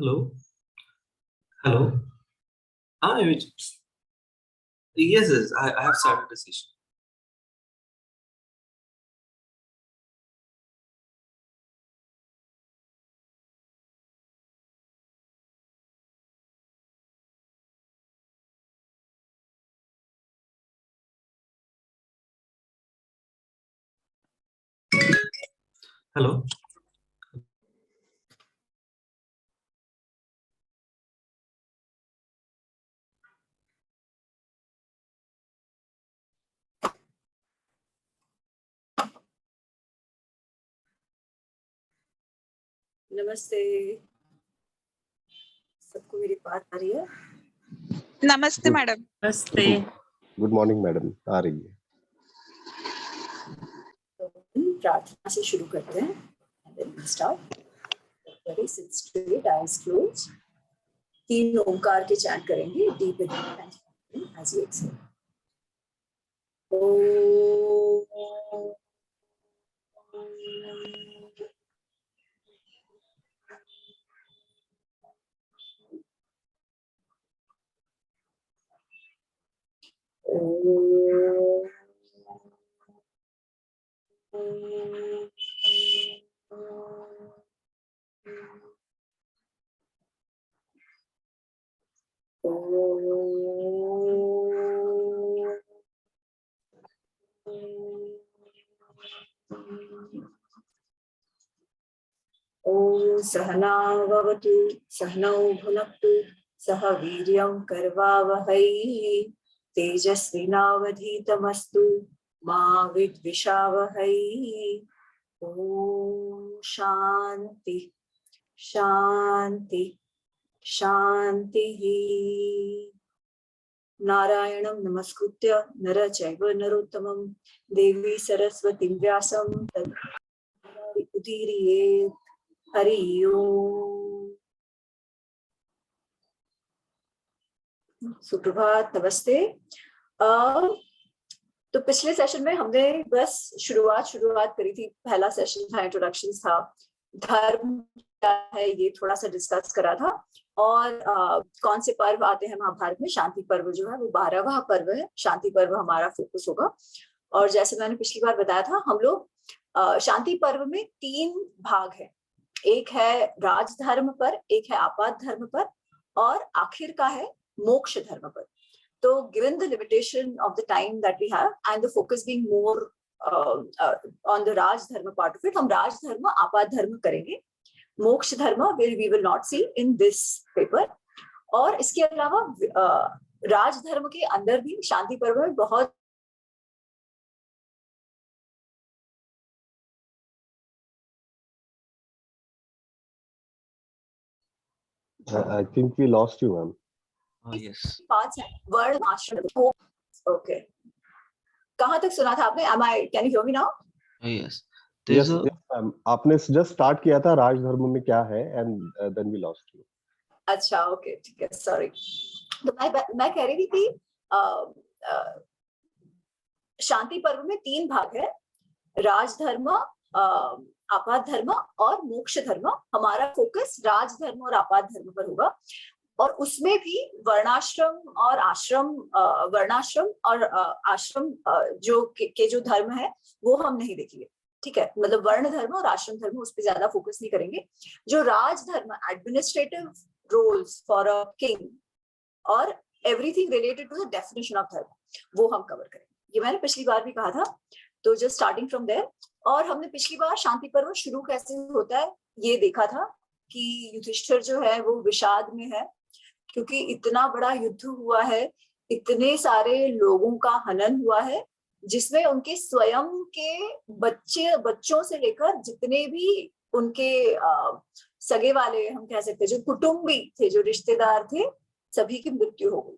Hello. Hello. Ah, yes, I have started the session. Hello. नमस्ते, सबको मेरी बात आ रही है? नमस्ते मैडम। नमस्ते। गुड मॉर्निंग मैडम, आ रही है। तो प्रार्थना से शुरू करते हैं। Sit straight, eyes closed. 3 ओंकार के चैंट करेंगे deep inhale as you exhale. ओम सहना भवतु सहनौ भुनक्तु सह वीर्यं करवावहै तेजस्विनावधीतमस्तु मा विद्विषावहै। ओम शांति शांति शांति। नारायणं नमस्कृत्य नर चैव नरोत्तमं देवी सरस्वतीं व्यासं ततो उदीरयेत्। हरि ओम। सुप्रभात, नमस्ते। तो पिछले सेशन में हमने बस शुरुआत करी थी। पहला सेशन था, इंट्रोडक्शन था, धर्म क्या है ये थोड़ा सा डिस्कस करा था। और कौन से पर्व आते हैं महाभारत में। शांति पर्व जो है वो 12वां पर्व है। शांति पर्व हमारा फोकस होगा। और जैसे मैंने पिछली बार बताया था, हम लोग शांति पर्व में 3 भाग है। एक है राज धर्म पर, एक है आपात धर्म पर, और आखिर का है मोक्ष धर्म पर। तो given the limitation of the time that we have and the focus being more on the raj dharma part of it, हम राज धर्म आपात धर्म करेंगे। मोक्ष धर्म we will not see in this paper। और इसके अलावा राज धर्म के अंदर भी शांति पर्व में बहुत I think we lost you, ma'am. Yes. पांच है वर्ण आश्रम। ओके, कहाँ तक सुना था आपने? Can you hear me now? Yes. Yes, ma'am. आपने just start किया था राजधर्म में क्या है, and then we lost you. अच्छा, ओके, ठीक है, सॉरी। तो मैं कह रही थी कि शांति पर्व में 3 भाग है, राजधर्म, आपात धर्म और मोक्ष धर्म। हमारा फोकस राजधर्म और आपात धर्म पर होगा। और उसमें भी वर्णाश्रम और आश्रम, वर्णाश्रम और आश्रम जो धर्म है वो हम नहीं देखेंगे, ठीक है। मतलब वर्ण धर्म और आश्रम धर्म उस पर ज्यादा फोकस नहीं करेंगे। जो राज धर्म, administrative roles for a king और everything related to the definition of dharma, वो हम कवर करेंगे। ये मैंने पिछली बार भी कहा था। तो जस्ट स्टार्टिंग फ्रॉम देयर। और हमने पिछली बार शांति पर्व शुरू कैसे होता है ये देखा था कि युधिष्ठिर जो है वो विषाद में है, क्योंकि इतना बड़ा युद्ध हुआ है, इतने सारे लोगों का हनन हुआ है, जिसमें उनके स्वयं के बच्चों से लेकर जितने भी उनके सगे वाले, हम कह सकते हैं, जो कुटुंबी थे, जो रिश्तेदार थे, सभी की मृत्यु हो गई।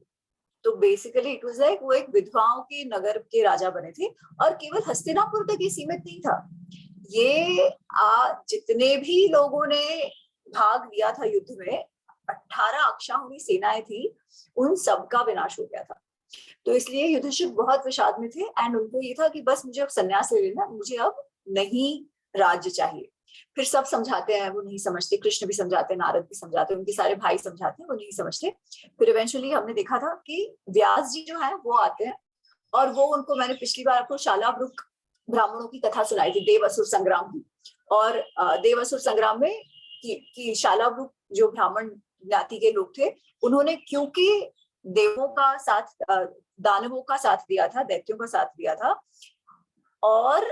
तो बेसिकली इट वाज लाइक वो एक विधवाओं के नगर के राजा बने थे। और केवल हस्तिनापुर तक ये सीमित नहीं था। ये जितने भी लोगों ने भाग लिया था युद्ध में, 18 अक्षाहुणी सेनाएं थी, उन सबका विनाश हो गया था। तो इसलिए युधिष्ठिर बहुत विषाद में थे। एंड उनको ये था कि बस मुझे अब संन्यास ले लेना, मुझे अब नहीं राज्य चाहिए। फिर सब समझाते हैं, वो नहीं समझते, कृष्ण भी समझाते हैं, नारद भी समझाते हैं, उनके सारे भाई समझाते हैं, वो नहीं समझते। फिर इवेंचुअली हमने देखा था कि व्यास जी जो है वो आते हैं, और वो उनको, मैंने पिछली बार आपको शालावृक ब्राह्मणों की कथा सुनाई थी, देव असुर संग्राम की। और देव असुर संग्राम में कि शालावृक जो ब्राह्मण ज्ञाति के लोग थे, उन्होंने क्योंकि देवों का साथ, दानवों का साथ दिया था, दैत्यों का साथ दिया था, और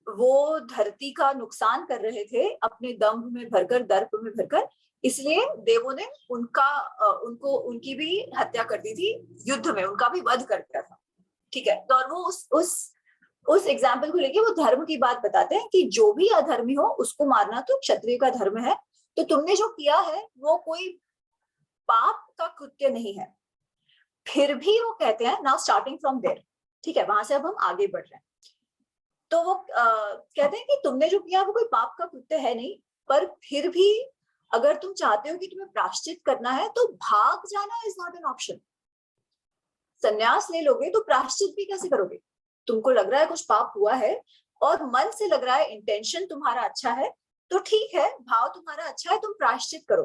वो धरती का नुकसान कर रहे थे अपने दंभ में भरकर, दर्प में भरकर, इसलिए देवों ने उनको उनकी भी हत्या कर दी थी युद्ध में, उनका भी वध कर दिया था। ठीक है, तो और वो उस एग्जाम्पल को लेके वो धर्म की बात बताते हैं कि जो भी अधर्मी हो उसको मारना तो क्षत्रिय का धर्म है। तो तुमने जो किया है वो कोई पाप का कृत्य नहीं है। फिर भी वो कहते हैं, नाउ स्टार्टिंग फ्रॉम देयर, ठीक है, वहां से अब हम आगे बढ़ रहे हैं। तो वो कहते हैं कि तुमने जो किया वो कोई पाप का कृत्य है नहीं, पर फिर भी अगर तुम चाहते हो कि तुम्हें प्रायश्चित करना है तो भाग जाना इज नॉट एन ऑप्शन। संन्यास ले लोगे तो प्रायश्चित भी कैसे करोगे? तुमको लग रहा है कुछ पाप हुआ है और मन से लग रहा है, इंटेंशन तुम्हारा अच्छा है, तो ठीक है, भाव तुम्हारा अच्छा है, तुम प्रायश्चित करो।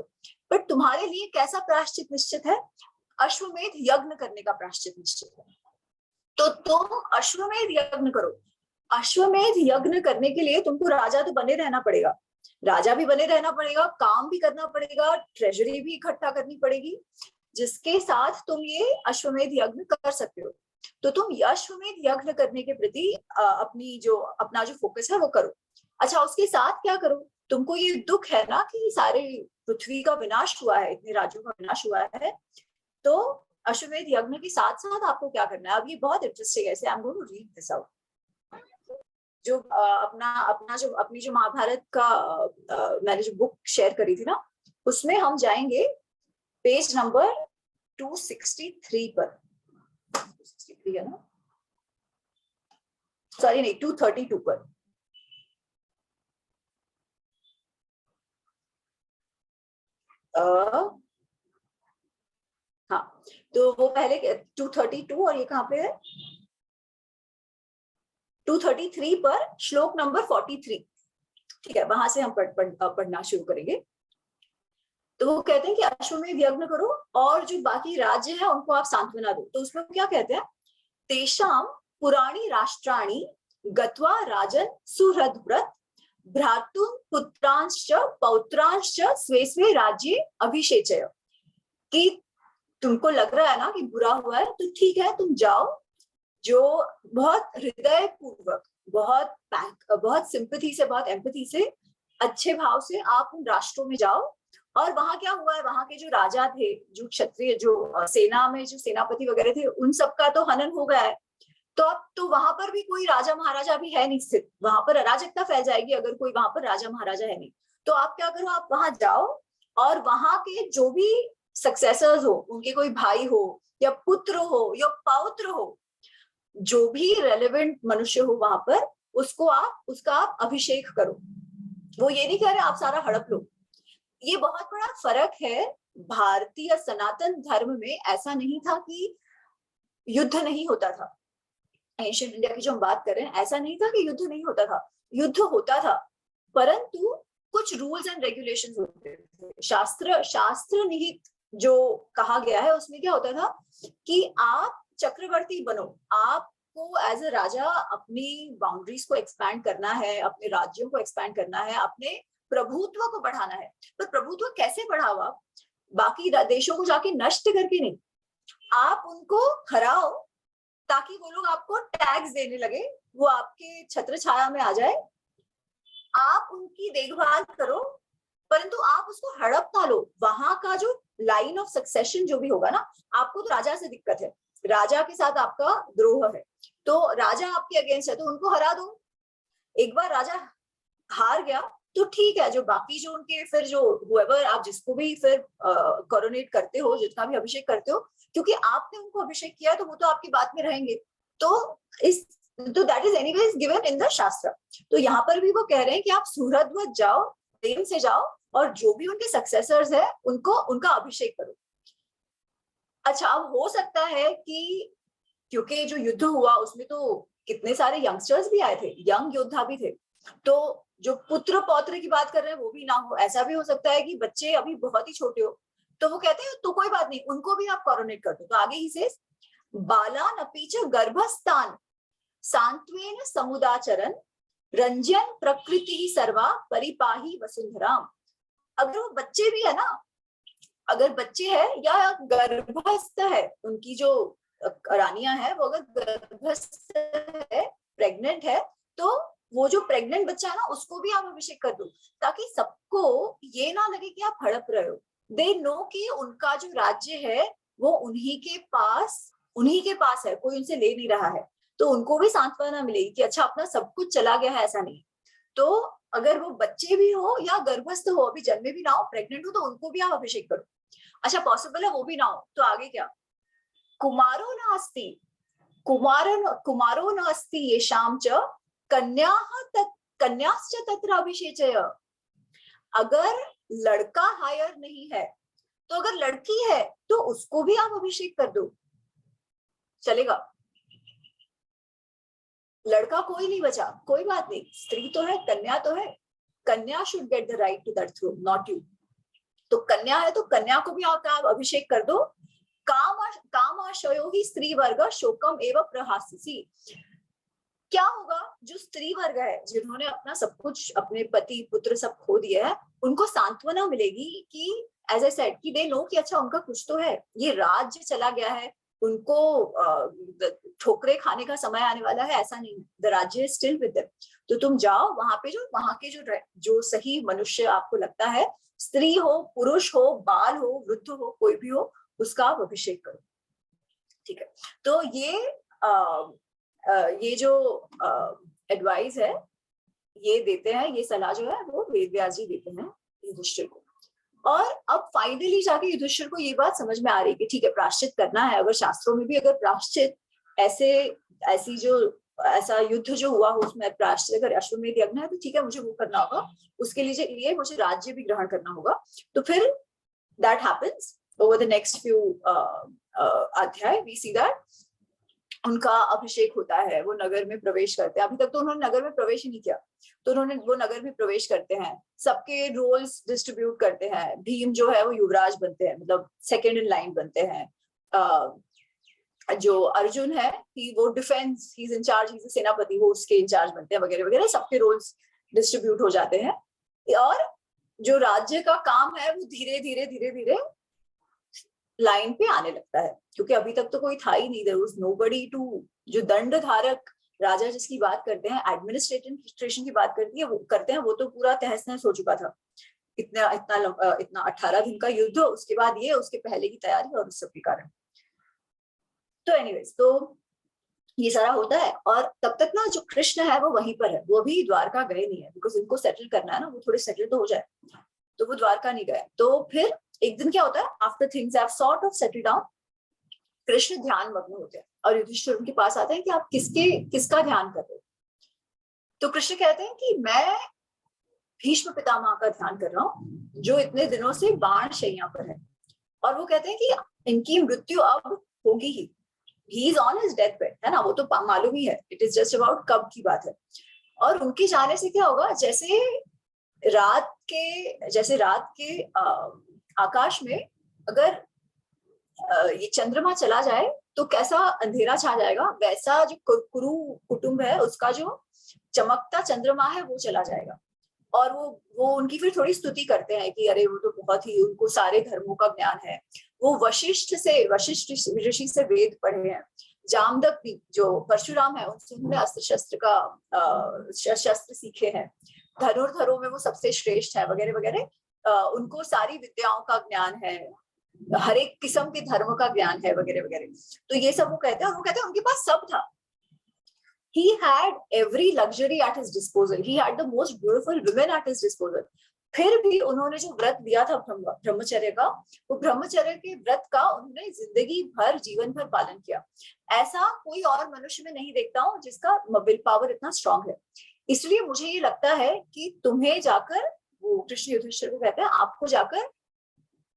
बट तुम्हारे लिए कैसा प्रायश्चित निश्चित है? अश्वमेध यज्ञ करने का प्रायश्चित निश्चित है। तो तुम अश्वमेध यज्ञ करो। अश्वमेध यज्ञ करने के लिए तुमको राजा तो बने रहना पड़ेगा, राजा भी बने रहना पड़ेगा, काम भी करना पड़ेगा, ट्रेजरी भी इकट्ठा करनी पड़ेगी, जिसके साथ तुम ये अश्वमेध यज्ञ कर सकते हो। तो तुम अश्वमेध यज्ञ करने के प्रति अपना जो फोकस है वो करो। अच्छा, उसके साथ क्या करो? तुमको ये दुख है ना कि सारे पृथ्वी का विनाश हुआ है, इतने राज्यों का विनाश हुआ है, तो अश्वमेध यज्ञ के साथ साथ आपको क्या करना है? अब ये बहुत इंटरेस्टिंग है, I am going to read this out. जो अपनी जो महाभारत का मैंने जो बुक शेयर करी थी ना, उसमें हम जाएंगे पेज नंबर 263 पर। 263 है ना, सॉरी नहीं, 232 पर। हाँ, तो वो पहले 232 और ये कहाँ पे है? 233 पर श्लोक नंबर 43। ठीक है, वहां से हम पढ़ना शुरू करेंगे। तो वो कहते हैं कि अश्वमेध यज्ञ करो और जो बाकी राज्य है उनको आप सांत्वना दो। तो उसमें क्या कहते हैं? तेषाम पुराणी राष्ट्राणि गत्वा राजन सुहृदव्रत भ्रातुं पुत्रांश्च पौत्रांश्च स्वे स्वे राज्ये अभिषेचय। कि तुमको लग रहा है ना कि बुरा हुआ है, तो ठीक है, तुम जाओ, जो बहुत हृदय पूर्वक, बहुत सिंपैथी से, बहुत एम्पैथी से, अच्छे भाव से आप उन राष्ट्रों में जाओ। और वहां क्या हुआ है, वहां के जो राजा थे, जो क्षत्रिय, जो सेना में जो सेनापति वगैरह थे, उन सबका तो हनन हो गया है। तो अब तो वहां पर भी कोई राजा महाराजा भी है नहीं स्थित, वहां पर अराजकता फैल जाएगी अगर कोई वहां पर राजा महाराजा है नहीं। तो आप क्या करो, आप वहां जाओ और वहां के जो भी सक्सेसर्स हो, उनके कोई भाई हो या पुत्र हो या पौत्र हो, जो भी रेलेवेंट मनुष्य हो वहां पर, उसका आप अभिषेक करो। वो ये नहीं कह रहे आप सारा हड़प लो। ये बहुत बड़ा फर्क है। भारतीय सनातन धर्म में ऐसा नहीं था कि युद्ध नहीं होता था। एंशिएंट इंडिया की जो हम बात कर रहे हैं, ऐसा नहीं था कि युद्ध नहीं होता था, युद्ध होता था, परंतु कुछ रूल्स एंड रेगुलेशंस होते थे। शास्त्र निहित जो कहा गया है उसमें क्या होता था कि आप चक्रवर्ती बनो, आपको एज अ राजा अपनी बाउंड्रीज को एक्सपैंड करना है, अपने राज्यों को एक्सपैंड करना है, अपने प्रभुत्व को बढ़ाना है। पर प्रभुत्व कैसे बढ़ावा? बाकी देशों को जाके नष्ट करके नहीं, आप उनको हराओ ताकि वो लोग आपको टैक्स देने लगे, वो आपके छत्र छाया में आ जाए, आप उनकी देखभाल करो, परंतु आप उसको हड़प ना लो। वहां का जो लाइन ऑफ सक्सेशन जो भी होगा ना, आपको तो राजा से दिक्कत है, राजा के साथ आपका द्रोह है, तो राजा आपके अगेंस्ट है, तो उनको हरा दो। एक बार राजा हार गया तो ठीक है, जो बाकी जो उनके फिर जो हुएवर आप जिसको भी फिर कोरोनेट करते हो, जितना भी अभिषेक करते हो, क्योंकि आपने उनको अभिषेक किया तो वो तो आपकी बात में रहेंगे। तो that is anyways given in the शास्त्र। तो यहाँ पर भी वो कह रहे हैं कि आप सुहृदवत जाओ, प्रेम से जाओ, और जो भी उनके सक्सेसर्स है उनका अभिषेक करो। अच्छा, अब हो सकता है कि क्योंकि जो युद्ध हुआ उसमें तो कितने सारे यंगस्टर्स भी आए थे, यंग योद्धा भी थे, तो जो पुत्र पौत्र की बात कर रहे हैं वो भी ना हो। ऐसा भी हो सकता है कि बच्चे अभी बहुत ही छोटे हो, तो वो कहते हैं तो कोई बात नहीं, उनको भी आप कोरोनेट कर दो। तो आगे ही से बालान अपी च गर्भस्थान सांत्वेन समुदाचरन रंजन प्रकृति ही सर्वा परिपाही वसुंधराम। अगर वो बच्चे भी है ना, अगर बच्चे है या गर्भस्थ है, उनकी जो रानियां है वो अगर गर्भस्थ है, प्रेग्नेंट है, तो वो जो प्रेग्नेंट बच्चा है ना उसको भी आप अभिषेक कर दो, ताकि सबको ये ना लगे कि आप हड़प रहे हो। दे नो कि उनका जो राज्य है वो उन्हीं के पास है, कोई उनसे ले नहीं रहा है। तो उनको भी सांत्वना मिलेगी कि अच्छा अपना सब कुछ चला गया है, ऐसा नहीं। तो अगर वो बच्चे भी हो या गर्भस्थ हो, अभी जन्मे भी ना हो, प्रेग्नेंट हो, तो उनको भी आप अभिषेक करो। अच्छा पॉसिबल है वो भी ना हो, तो आगे क्या, कुमारो नास्ति कुमारो नास्ति येषां च कन्याश्च तत्र अभिषेचय। अगर लड़का हायर नहीं है, तो अगर लड़की है तो उसको भी आप अभिषेक कर दो, चलेगा। लड़का कोई नहीं बचा, कोई बात नहीं, स्त्री तो है, कन्या तो है, कन्या should get the right to that throne, not you. तो कन्या है तो कन्या को भी आप अभिषेक कर दो। कामाशयो ही स्त्री वर्ग शोकम एवं प्रहासिसी। क्या होगा, जो स्त्री वर्ग है जिन्होंने अपना सब कुछ, अपने पति पुत्र सब खो दिया है, उनको सांत्वना मिलेगी कि एज आई सेड कि दे नो कि अच्छा उनका कुछ तो है, ये राज्य चला गया है, उनको ठोकरे खाने का समय आने वाला है, ऐसा नहीं, द राज्य इज स्टिल विद देम। तो तुम जाओ वहां पे, जो वहां के जो सही मनुष्य आपको लगता है, स्त्री हो, पुरुष हो, बाल हो, वृद्ध हो, कोई भी हो, उसका आप अभिषेक करो, ठीक है। तो ये जो एडवाइस है ये देते हैं, ये सलाह जो है वो वेद व्यास जी देते हैं युधिष्ठिर को। और अब फाइनली जाके युधिष्ठिर को ये बात समझ में आ रही कि ठीक है प्रायश्चित करना है। अगर शास्त्रों में भी अगर प्रायश्चित ऐसा युद्ध जो हुआ हो उसमें प्रायश्चित अगर अश्वमेध यज्ञ है, तो ठीक है मुझे वो करना होगा, उसके लिए मुझे राज्य भी ग्रहण करना होगा। तो फिर that happens over the next few अध्याय, वी सी दैट उनका अभिषेक होता है, वो नगर में प्रवेश करते हैं। अभी तक तो उन्होंने नगर में प्रवेश ही नहीं किया, तो वो नगर में प्रवेश करते हैं, सबके रोल्स डिस्ट्रीब्यूट करते हैं। भीम जो है वो युवराज बनते हैं, मतलब सेकंड इन लाइन बनते हैं। जो अर्जुन है वो defence, he is in charge, he is सेनापति, वो उसके इंचार्ज बनते हैं, वगैरह वगैरह, सबके रोल्स डिस्ट्रीब्यूट हो जाते हैं। और जो राज्य का काम है वो धीरे धीरे धीरे धीरे लाइन पे आने लगता है, क्योंकि अभी तक तो कोई था ही नहीं, देयर वाज नोबडी टू, जो दंड धारक राजा जिसकी बात करते हैं, एडमिनिस्ट्रेशन की बात करते हैं, वो तो पूरा तहस नहस हो चुका था। इतना 18 दिन का युद्ध, उसके बाद ये, उसके पहले की तैयारी और उस सब के कारण। तो एनीवेज, तो ये सारा होता है। और तब तक ना जो कृष्ण है वो वहीं पर है, वो भी द्वारका गए नहीं है, बिकॉज उनको सेटल करना है ना, वो थोड़े सेटल तो हो जाए, तो वो द्वारका नहीं गए। तो फिर एक दिन क्या होता है, after things have sort of settle down, Krishna ध्यान मग्न होते हैं और युधिष्ठिर उनके पास आते हैं कि आप किसका ध्यान कर रहे हो। तो कृष्ण कहते हैं कि मैं भीष्म पितामह का ध्यान कर रहा हूँ, जो इतने दिनों से बाण शैया पर है। और वो कहते हैं कि इनकी मृत्यु अब होगी ही, he is on his death bed, है ना, वो तो मालूम ही है, इट इज जस्ट अबाउट कब की बात है। और उनके जाने से क्या होगा, जैसे रात के आकाश में अगर ये चंद्रमा चला जाए तो कैसा अंधेरा छा जाएगा, वैसा जो कुरु कुटुंब है उसका जो चमकता चंद्रमा है वो चला जाएगा। और वो उनकी फिर थोड़ी स्तुति करते हैं कि अरे वो तो बहुत ही, उनको सारे धर्मों का ज्ञान है, वो वशिष्ठ ऋषि से वेद पढ़े हैं। जामदक भी जो परशुराम है उनसे उन्होंने शस्त्र सीखे हैं, धनुर्धरों में वो सबसे श्रेष्ठ है, वगैरह वगैरह। उनको सारी विद्याओं का ज्ञान है, हर एक किस्म के धर्म का ज्ञान है, वगैरह वगैरह। तो ये सब वो कहते हैं, और वो कहते हैं उनके पास सब था। He had every luxury at his disposal. He had the most beautiful women at his disposal. फिर भी उन्होंने जो व्रत दिया था ब्रह्मचर्य का, वो ब्रह्मचर्य के व्रत का उन्होंने जिंदगी भर, जीवन भर पालन किया। ऐसा कोई और मनुष्य में नहीं देखता हूँ जिसका विल पावर इतना स्ट्रांग है। इसलिए मुझे ये लगता है कि तुम्हें जाकर, वो कृष्ण युधिष्ठिर को कहते हैं, आपको जाकर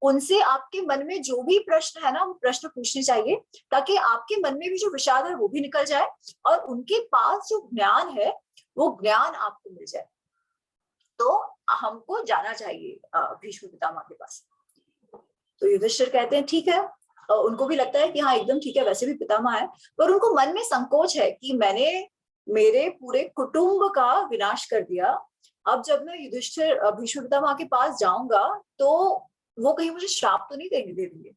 उनसे आपके मन में जो भी प्रश्न है ना वो प्रश्न पूछने चाहिए, ताकि आपके मन में भी जो विषाद है वो भी निकल जाए और उनके पास जो ज्ञान है वो ज्ञान आपको मिल जाए। तो हमको जाना चाहिए भीष्म पितामह के पास। तो युधिष्ठिर कहते हैं ठीक है, उनको भी लगता है कि हाँ एकदम ठीक है, वैसे भी पितामह है, पर उनको मन में संकोच है कि मैंने मेरे पूरे कुटुंब का विनाश कर दिया, अब जब मैं युधिष्ठिर भीष्म पितामह के पास जाऊंगा तो वो कहीं मुझे श्राप तो नहीं दे देंगे।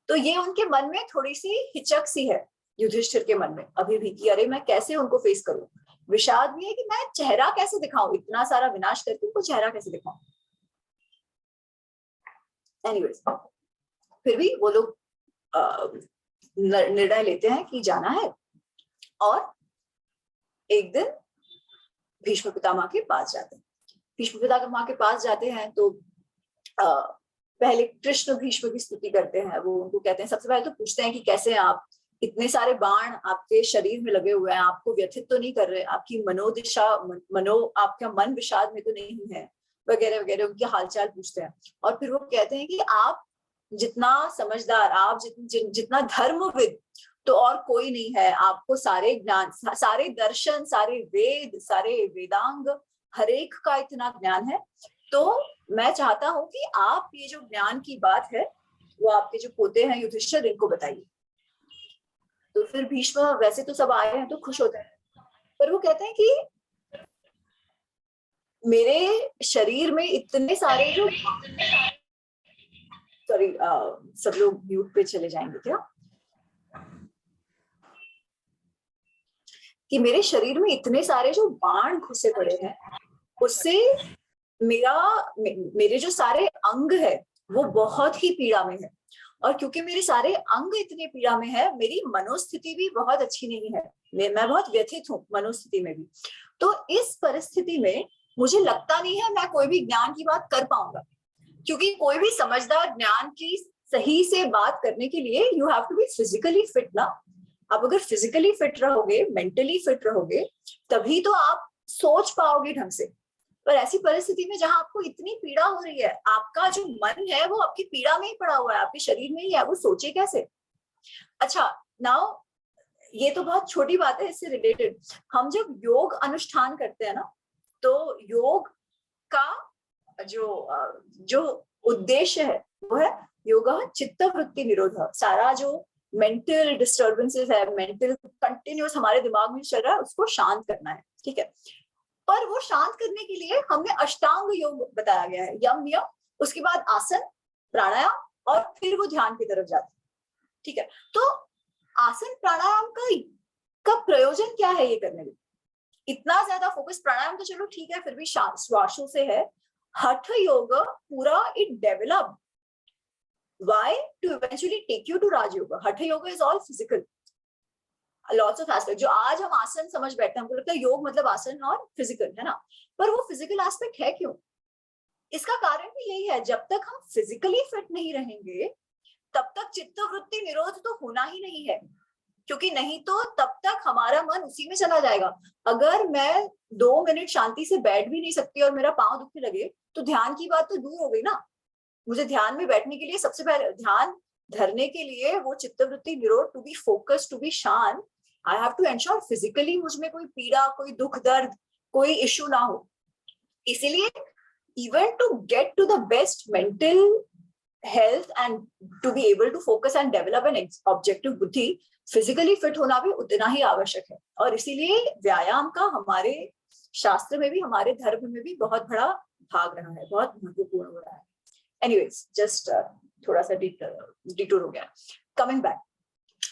तो ये उनके मन में थोड़ी सी हिचक सी है युधिष्ठिर के मन में अभी भी, कि अरे मैं कैसे उनको फेस करूं। विषाद भी है कि मैं चेहरा कैसे दिखाऊं, इतना सारा विनाश करके उनको चेहरा कैसे दिखाऊं। एनीवेज, फिर भी वो लोग निर्णय लेते हैं कि जाना है, और एक दिन भीष्म पितामह के पास जाते हैं। भीष्म पितामह के पास जाते हैं तो पहले कृष्ण भीष्म की स्तुति करते हैं। वो उनको कहते हैं, सबसे पहले तो पूछते हैं कि कैसे हैं आप, इतने सारे बाण आपके शरीर में लगे हुए हैं, आपको व्यथित तो नहीं कर रहे, आपकी मनोदिशा आपका मन विषाद में तो नहीं है, वगैरह वगैरह उनकी हालचाल पूछते हैं। और फिर वो कहते हैं कि आप जितना समझदार, आप जितना धर्मविद तो और कोई नहीं है, आपको सारे ज्ञान, सारे दर्शन, सारे वेद, सारे वेदांग, हर एक का इतना ज्ञान है, तो मैं चाहता हूं कि आप ये जो ज्ञान की बात है वो आपके जो पोते हैं युधिष्ठिर, इनको बताइए। तो फिर भीष्म, वैसे तो सब आए हैं तो खुश होते हैं, पर वो कहते हैं कि मेरे शरीर में इतने सारे जो, सॉरी सब लोग म्यूट पे चले जाएंगे क्या, कि मेरे शरीर में इतने सारे जो बाण घुसे पड़े हैं, उससे मेरे जो सारे अंग है वो बहुत ही पीड़ा में है, और क्योंकि मेरे सारे अंग इतने पीड़ा में है, मेरी मनोस्थिति भी बहुत अच्छी नहीं है, मैं बहुत व्यथित हूँ मनोस्थिति में भी। तो इस परिस्थिति में मुझे लगता नहीं है मैं कोई भी ज्ञान की बात कर पाऊंगा, क्योंकि कोई भी समझदार ज्ञान की सही से बात करने के लिए you have to be physically fit ना। आप अगर फिजिकली फिट रहोगे, मेंटली फिट रहोगे, तभी तो आप सोच पाओगे ढंग से। पर ऐसी परिस्थिति में जहां आपको इतनी पीड़ा हो रही है, आपका जो मन है वो आपकी पीड़ा में ही पड़ा हुआ है, आपके शरीर में ही है, वो सोचे कैसे। अच्छा, नाउ ये तो बहुत छोटी बात है, इससे रिलेटेड हम जब योग अनुष्ठान करते हैं ना, तो योग का जो उद्देश्य है वो है योग चित्तवृत्ति निरोध। सारा जो मेंटल डिस्टर्बेंसेस है, मेंटल कंटिन्यूस हमारे दिमाग में चल रहा है, उसको शांत करना है, ठीक है। पर वो शांत करने के लिए हमने अष्टांग योग बताया गया है, यम नियम, उसके बाद आसन, प्राणायाम, और फिर वो ध्यान की तरफ जाते हैं, ठीक है। तो आसन प्राणायाम का प्रयोजन क्या है ये करने में, इतना ज्यादा फोकस प्राणायाम तो चलो ठीक है, फिर भी श्वासों से है। हठ योग पूरा it develop why to eventually take you to raj yoga. Hatha yoga is all physical, lots of aspect. जो आज हम आसन समझ बैठते हैं, हमको लगता है योग मतलब आसन और फिजिकल, है ना, पर वो फिजिकल एस्पेक्ट है क्यों? इसका कारण भी यही है, जब तक हम फिजिकली फिट नहीं रहेंगे तब तक चित्तवृत्ति निरोध तो होना ही नहीं है, क्योंकि नहीं तो तब तक हमारा मन उसी में चला जाएगा। अगर मैं 2 मिनट शांति से बैठ भी नहीं सकती और मेरा पांव दुखने लगे, तो ध्यान की बात तो दूर हो गई ना। मुझे ध्यान में बैठने के लिए, सबसे पहले ध्यान धरने के लिए वो चित्तवृत्ति निरोध, to be focus, to be शांत, I have to ensure physically मुझ में कोई पीड़ा, कोई दुख दर्द, कोई इश्यू ना हो। इसीलिए even to get to the best mental health and to be able to focus and develop an objective बुद्धि, फिजिकली फिट होना भी उतना ही आवश्यक है। और इसीलिए व्यायाम का हमारे शास्त्र में भी, हमारे धर्म में भी बहुत बड़ा भाग रहा है, बहुत महत्वपूर्ण हो रहा है। एनीवेज, जस्ट थोड़ा सा डिटूर हो गया। कमिंग बैक,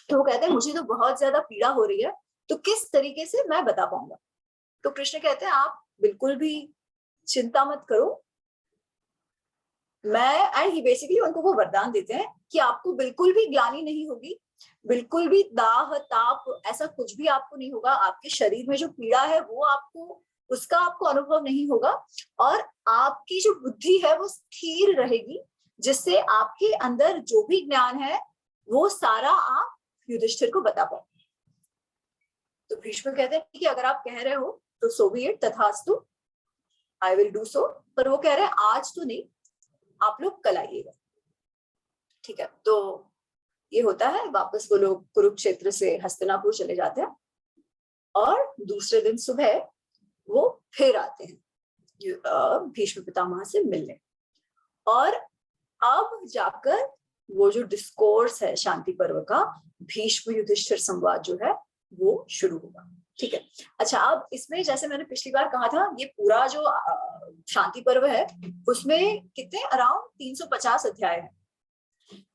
तो वो कहते हैं मुझे तो बहुत ज्यादा पीड़ा हो रही है, तो किस तरीके से मैं बता पाऊंगा। तो कृष्ण कहते हैं आप बिल्कुल भी चिंता मत करो, एंड ही बेसिकली उनको वो वरदान देते हैं कि आपको बिल्कुल भी ग्लानि नहीं होगी, बिल्कुल भी दाह ताप ऐसा कुछ भी आपको नहीं होगा, आपके शरीर में जो पीड़ा है वो उसका आपको अनुभव नहीं होगा, और आपकी जो बुद्धि है वो स्थिर रहेगी, जिससे आपके अंदर जो भी ज्ञान है वो सारा आप युधिष्ठिर को बता पाओ। तो भीष्म कहते हैं ठीक है, अगर आप कह रहे हो तो सो बी इट, तथास्तु, आई विल डू सो। पर वो कह रहे हैं आज तो नहीं, आप लोग कल आइएगा, ठीक है। तो ये होता है, वापस वो लोग कुरुक्षेत्र से हस्तिनापुर चले जाते हैं, और दूसरे दिन सुबह वो फिर आते हैं भीष्म पितामह से मिलने। और अब जाकर वो जो डिस्कोर्स है शांति पर्व का, भीष्म युधिष्ठिर संवाद जो है वो शुरू होगा। ठीक है। अच्छा, अब इसमें जैसे मैंने पिछली बार कहा था, ये पूरा जो शांति पर्व है उसमें कितने अराउंड 350 अध्याय हैं,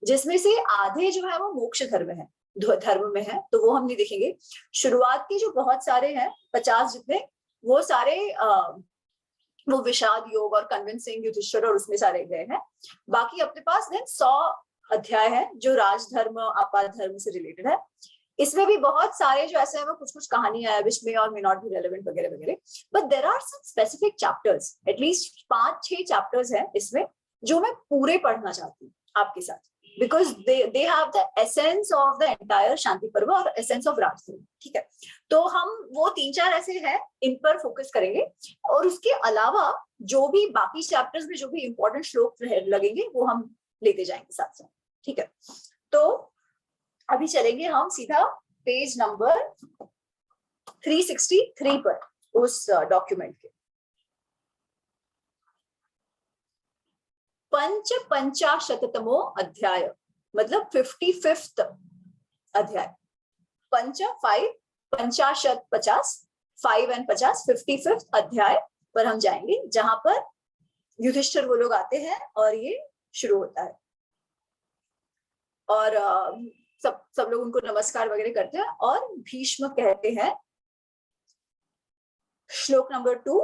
जिसमें से आधे जो है वो मोक्ष धर्म है, धर्म में है, तो वो हम नहीं देखेंगे। शुरुआत के जो बहुत सारे हैं 50 जितने, वो सारे वो विषाद योग और कन्विंसिंग युधिष्ठिर और उसमें सारे गए हैं। बाकी अपने पास देन 100 अध्याय है जो राजधर्म आपात धर्म से रिलेटेड है। इसमें भी बहुत सारे जो ऐसे हैं वो कुछ कुछ कहानियां है विच मे और मे नॉट बी रेलेवेंट वगैरह वगैरह, but there are some specific chapters, at least 5-6 chapters हैं इसमें जो मैं पूरे पढ़ना चाहती हूँ आपके साथ, because they have the essence of the entire शांति पर्व और essence of राजधर्म। ठीक है, तो हम वो 3-4 ऐसे हैं इन पर फोकस करेंगे, और उसके अलावा जो भी बाकी चैप्टर्स में जो भी इंपॉर्टेंट श्लोक लगेंगे वो हम लेते जाएंगे साथ साथ। ठीक है, तो अभी चलेंगे हम सीधा पेज नंबर 363 पर उस डॉक्यूमेंट के। पंचाशतमो अध्याय मतलब 55th अध्याय। पंच 5, 50, 5 and 50, 55th अध्याय पर हम जाएंगे, जहां पर युधिष्ठिर वो लोग आते हैं और ये शुरू होता है, और सब लोग उनको नमस्कार वगैरह करते हैं, और भीष्म कहते हैं श्लोक नंबर 2।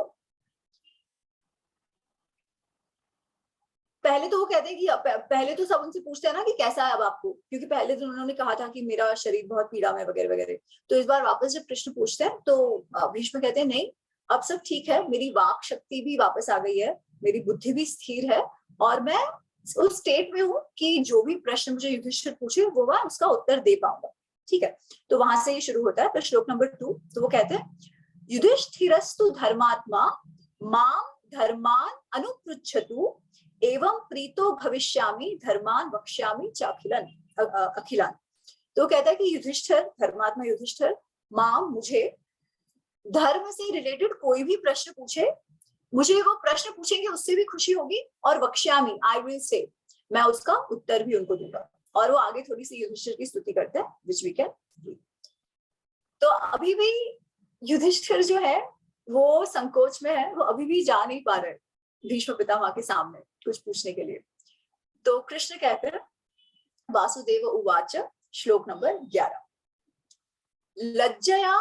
पहले तो वो कहते हैं कि पहले तो सब उनसे पूछते हैं ना कि कैसा है अब आपको, क्योंकि पहले तो उन्होंने कहा था कि मेरा शरीर बहुत पीड़ा में वगैरह वगैरह। तो इस बार वापस जब कृष्ण पूछते हैं तो भीष्म कहते हैं नहीं, अब सब ठीक है, मेरी वाक शक्ति भी वापस आ गई है, मेरी बुद्धि भी स्थिर है, और मैं उस स्टेट में हूँ कि जो भी प्रश्न मुझे युधिष्ठिर पूछे वो मैं उसका उत्तर दे पाऊंगा। ठीक है, तो वहां से ये शुरू होता है। तो श्लोक नंबर 2, तो वो कहते हैं युधिष्ठिरस्तु धर्मात्मा माम धर्मान अनुपृच्छतु एवं प्रीतो भविष्यामि धर्मान वक्ष्यामि चाखिलन अखिलान। तो कहता है कि युधिष्ठिर, धर्मात्मा युधिष्ठिर, माम मुझे धर्म से रिलेटेड कोई भी प्रश्न पूछे, मुझे वो प्रश्न पूछेंगे उससे भी खुशी होगी, और वक्ष्यामि आई विल से, मैं उसका उत्तर भी उनको दूंगा। और वो आगे थोड़ी सी युधिष्ठिर की स्तुति करते हैं विच वी कैन रीड। तो अभी भी युधिष्ठिर जो है वो संकोच में है, वो अभी भी जा नहीं पा रहे भीष्म पितामह के सामने कुछ पूछने के लिए। तो कृष्ण कहते हैं वासुदेव उवाच, श्लोक नंबर 11, लज्जया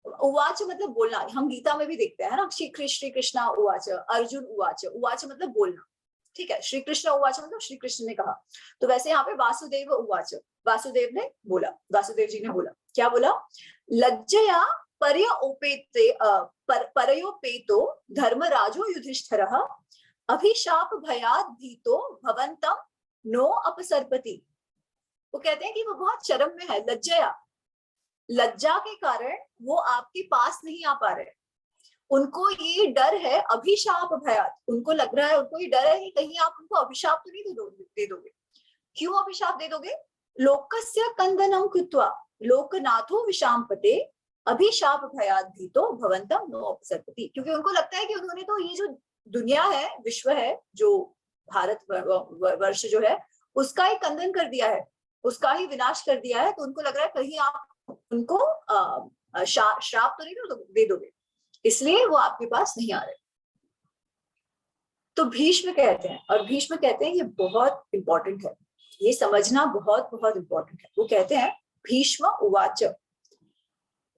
उवाच मतलब बोलना, हम गीता में भी देखते हैं ना, श्री कृष्णा उवाच, अर्जुन उवाच, उवाच मतलब बोलना। ठीक है, श्री कृष्ण उवाच मतलब श्री कृष्ण ने कहा। तो वैसे यहाँ पे वासुदेव उवाच, वासुदेव ने बोला, वासुदेव जी ने बोला, क्या बोला? लज्जया परयोपेतो धर्मराजो युधिष्ठिरः अभिशाप भयात् भीतो भवन्तं नो अपसर्पति। वो कहते हैं कि वो बहुत शर्म में है, लज्जया, लज्जा के कारण वो आपके पास नहीं आ पा रहे, उनको ये डर है, अभिशाप भयात्, उनको लग रहा है, उनको ये डर है कि कहीं आप उनको अभिशाप तो नहीं दे दोगे। क्यों अभिशाप दे दोगे? लोकस्य कंदनम कृत्वा लोकनाथो विशांपते अभिशाप भयात् भीतो भवन्तं नो अपसर्पति। क्योंकि उनको लगता है कि उन्होंने तो ये जो दुनिया है, विश्व है, जो भारत वर्ष जो है, उसका ही कंदन कर दिया है, उसका ही विनाश कर दिया है। तो उनको लग रहा है कहीं आप उनको श्राप तो नहीं दे दोगे, इसलिए वो आपके पास नहीं आ रहे। तो भीष्म कहते हैं, और भीष्म कहते हैं ये बहुत इंपॉर्टेंट है, ये समझना बहुत बहुत इंपॉर्टेंट है। वो कहते हैं भीष्म उवाच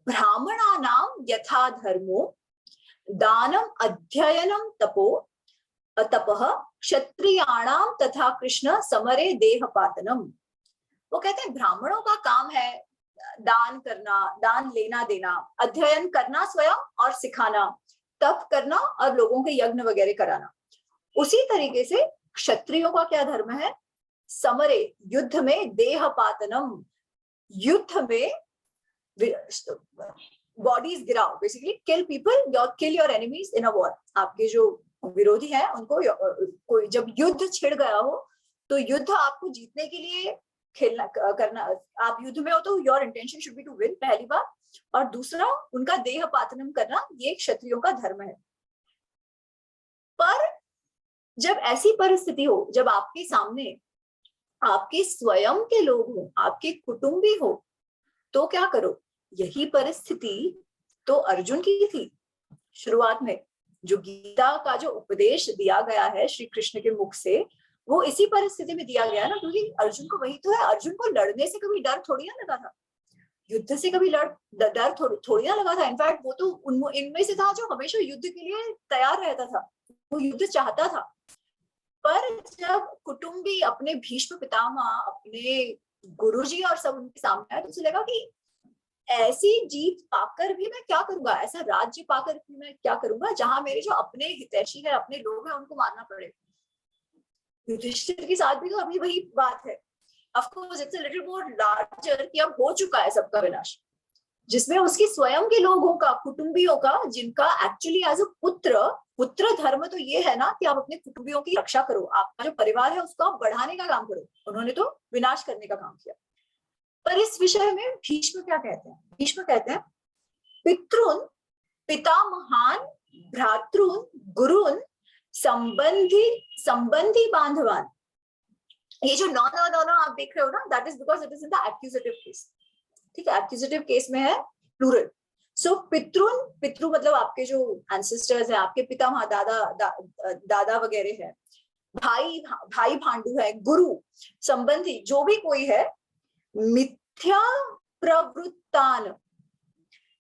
ब्राह्मणानां यथा धर्मो दानम अध्ययनम तपः क्षत्रियाणां तथा कृष्ण समरे देहपातनम। वो कहते हैं ब्राह्मणों का काम है दान करना, दान लेना देना, अध्ययन करना स्वयं और सिखाना, तप करना और लोगों के यज्ञ वगैरह कराना। उसी तरीके से क्षत्रियों का क्या धर्म है? समरे, युद्ध में, देहपातनम, युद्ध में बॉडीज गिराओ, basically kill people, kill your enemies in a war. आपके जो विरोधी हैं उनको कोई जब युद्ध छिड़ गया हो, तो युद्ध आपको जीतने के लिए खेलना करना, आप युद्ध में हो तो your intention should be to win, पहली बात। और दूसरा, उनका देह पातनम करना, ये क्षत्रियों का धर्म है। पर जब ऐसी परिस्थिति हो, जब आपके सामने आपके स्वयं के लोग हो, आपके कुटुंबी हो, तो क्या करो? यही परिस्थिति तो अर्जुन की थी शुरुआत में। जो गीता का जो उपदेश दिया गया है श्री कृष्ण के मुख से, वो इसी परिस्थिति में दिया गया ना, क्योंकि अर्जुन को वही तो है। अर्जुन को लड़ने से कभी डर थोड़ी ना लगा था, युद्ध से कभी डर थोड़ी ना लगा था। इनफैक्ट वो तो इनमें से था जो हमेशा युद्ध के लिए तैयार रहता था, वो युद्ध चाहता था। पर जब कुटुंबी, अपने भीष्म पितामह, अपने गुरुजी और सब उनके सामने आए, तो उसे लगा कि ऐसी जीत पाकर भी मैं क्या करूंगा, ऐसा राज्य पाकर भी मैं क्या करूंगा जहां मेरे जो अपने हितैषी है, अपने लोग हैं, उनको मारना पड़े। युधिष्ठिर के साथ भी तो अभी वही बात है। Of course it's a little more larger कि अब हो चुका है सबका विनाश, जिसमें उसके स्वयं के लोगों का, कुटुंबियों का, जिनका एक्चुअली एज अ पुत्र धर्म तो ये है ना कि आप अपने कुटुंबियों की रक्षा करो, आपका जो परिवार है उसको आप बढ़ाने का काम करो। उन्होंने तो विनाश करने का काम किया। पर इस विषय में भीष्म क्या कहते हैं? भीष्म कहते हैं पितृन पितामहान भ्रातृन गुरुन संबंधी बांधवान। ये जो नौ आप देख रहे हो ना, that is because it is in the accusative case. ठीक है, एक्यूजेटिव केस में है प्लूरल। सो पितृ मतलब आपके जो एंसेस्टर्स हैं, आपके पितामह, दादा वगैरह है, भाई भांडू है, गुरु संबंधी जो भी कोई है, मिथ्या प्रवृत्तान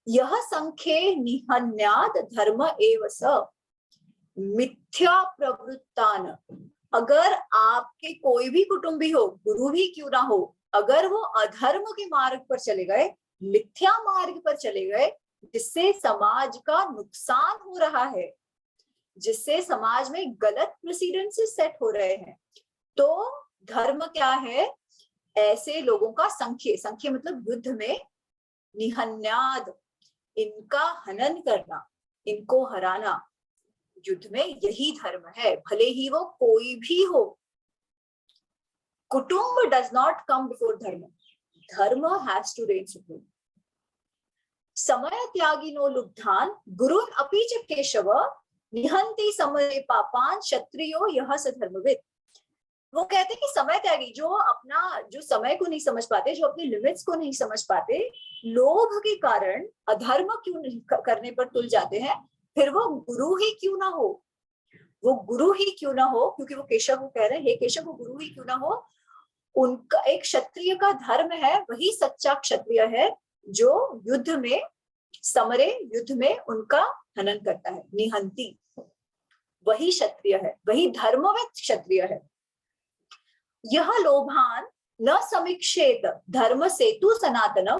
यह संख्ये निहन्याद धर्म एव स। मिथ्या प्रवृत्तान, अगर आपके कोई भी कुटुंबी हो, गुरु भी क्यों ना हो, अगर वो अधर्म के मार्ग पर चले गए, मिथ्या मार्ग पर चले गए, जिससे समाज का नुकसान हो रहा है, जिससे समाज में गलत प्रेसिडेंसेस सेट हो रहे हैं, तो धर्म क्या है? ऐसे लोगों का संख्य मतलब युद्ध में निहन्याद, इनका हनन करना, इनको हराना, युद्ध में यही धर्म है, भले ही वो कोई भी हो। कुटुंब डज नॉट कम बिफोर धर्म, धर्म हैज टू रेन सुप्रीम। समय त्यागिनो लुब्धान गुरुन अपि च केशव निहंति समये पापान क्षत्रियो यह स धर्मविद। वो कहते हैं कि समय त्यागी, जो समय को नहीं समझ पाते, जो अपने लिमिट्स को नहीं समझ पाते, लोभ के कारण अधर्म क्यों नहीं करने पर तुल जाते हैं, फिर वो गुरु ही क्यों ना हो, क्योंकि वो केशव को कह रहे हैं, हे केशव, वो गुरु ही क्यों ना हो, उनका एक क्षत्रिय का धर्म है, वही सच्चा क्षत्रिय है जो युद्ध में उनका हनन करता है, निहंती, वही क्षत्रिय है, वही धर्मविद क्षत्रिय है। यह लोभान न समीक्षेत धर्म सेतु सनातनम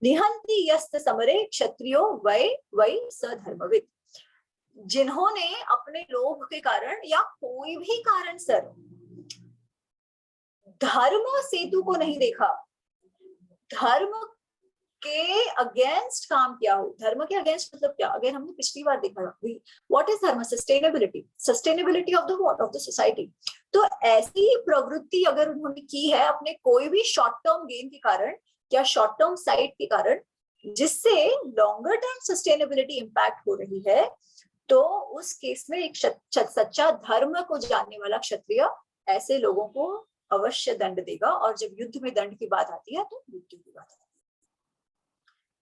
निहंति यस्त समरे क्षत्रियो वै स धर्मविद। जिन्होंने अपने लोभ के कारण या कोई भी कारण सर धर्म सेतु को नहीं देखा, धर्म के अगेंस्ट काम किया हो। धर्म के अगेंस्ट मतलब क्या? अगर हमने पिछली बार देखा, व्हाट इज धर्म? Sustainability of the society. तो ऐसी प्रवृत्ति अगर उन्होंने की है अपने कोई भी शॉर्ट टर्म गेन के कारण या शॉर्ट टर्म साइड के कारण, जिससे लॉन्गर टर्म सस्टेनेबिलिटी इंपैक्ट हो रही है, तो उस केस में एक सच्चा धर्म को जानने वाला क्षत्रिय ऐसे लोगों को अवश्य दंड देगा। और जब युद्ध में दंड की बात आती है तो मृत्यु की बात आती है।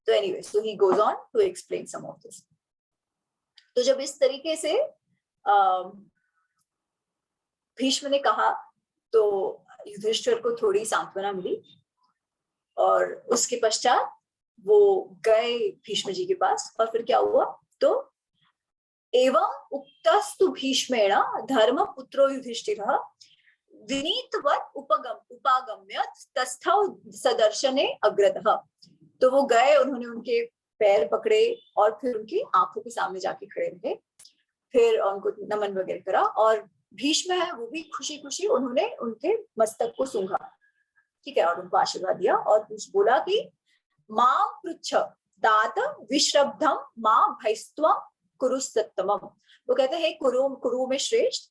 तो anyway, so he goes on to explain some of this. तो जब इस तरीके से भीष्म ने कहा, तो युधिष्ठिर को थोड़ी सांत्वना मिली, और उसके पश्चात वो गए भीष्म जी के पास। और फिर क्या हुआ? तो एवं उक्तस्तु भीष्मेण धर्म पुत्रो युधिष्ठिरः विनीतवत् उपागम्य तस्थौ सदर्शने अग्रतः। तो वो गए, उन्होंने उनके पैर पकड़े और फिर उनकी आंखों के सामने जाके खड़े रहे, फिर उनको नमन वगैरह करा। और भीष्म है वो भी खुशी खुशी उन्होंने उनके मस्तक को सूंघा, ठीक है, और उनको आशीर्वाद दिया और बोला कि मां पृच्छ दात विश्रब्धम मां भैस्त्वम कुरुसत्तमम। वो कहते हैं कुरु में श्रेष्ठ,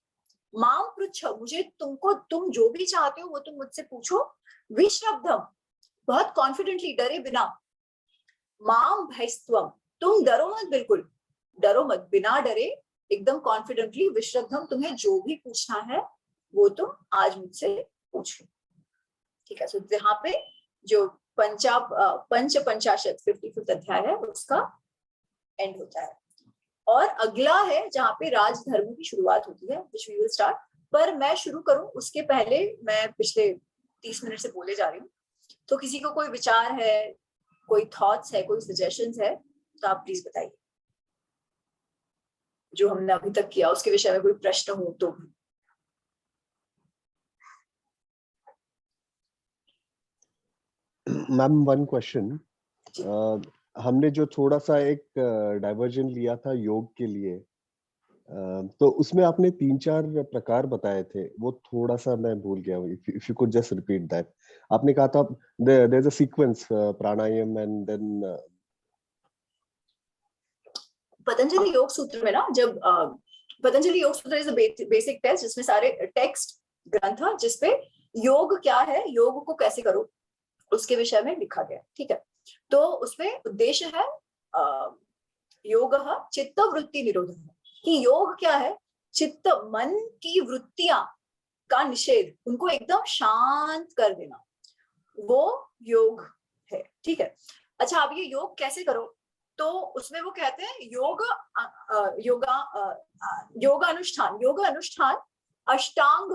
मां पृच्छ, मुझे तुम जो भी चाहते हो वो तुम मुझसे पूछो, विश्रब्धम, बहुत कॉन्फिडेंटली, डरे बिना, मां भैस्त्वम, तुम डरो मत, बिल्कुल डरो मत, बिना डरे एकदम कॉन्फिडेंटली विश्रद्धम, तुम्हें जो भी पूछना है वो तुम आज मुझसे पूछ लो, ठीक है। सो यहाँ पे जो पंचाशत 55th अध्याय है उसका एंड होता है, और अगला है जहाँ पे राजधर्म की शुरुआत होती है, which we will start। पर मैं शुरू करूं उसके पहले मैं पिछले 30 मिनट से बोले जा रही हूँ, तो किसी को कोई विचार है, कोई थॉट्स है, कोई सजेशंस है तो आप प्लीज बताइए। जो हमने अभी तक किया उसके विषय में कोई प्रश्न हो तो भी। मैम वन क्वेश्चन, हमने जो थोड़ा सा एक डाइवर्जन लिया था योग के लिए, तो उसमें आपने 3-4 प्रकार बताए थे, वो थोड़ा सा मैं भूल गया हूँ। If you could just repeat that. आपने कहा था there is a sequence, pranayama and then Patanjali Yoga Sutra में ना, जब पतंजलि योग सूत्र इज अ बेसिक टेक्स्ट जिसमें सारे टेक्स्ट ग्रंथ है जिसपे योग क्या है, योग को कैसे करो उसके विषय में लिखा गया, ठीक है। तो उसमें उद्देश्य है योग चित्त वृत्ति निरोध, कि योग क्या है, चित्त मन की वृत्तियां का निषेध, उनको एकदम शांत कर देना, वो योग है, ठीक है। अच्छा, अब ये योग कैसे करो, तो उसमें वो कहते हैं योग अनुष्ठान अष्टांग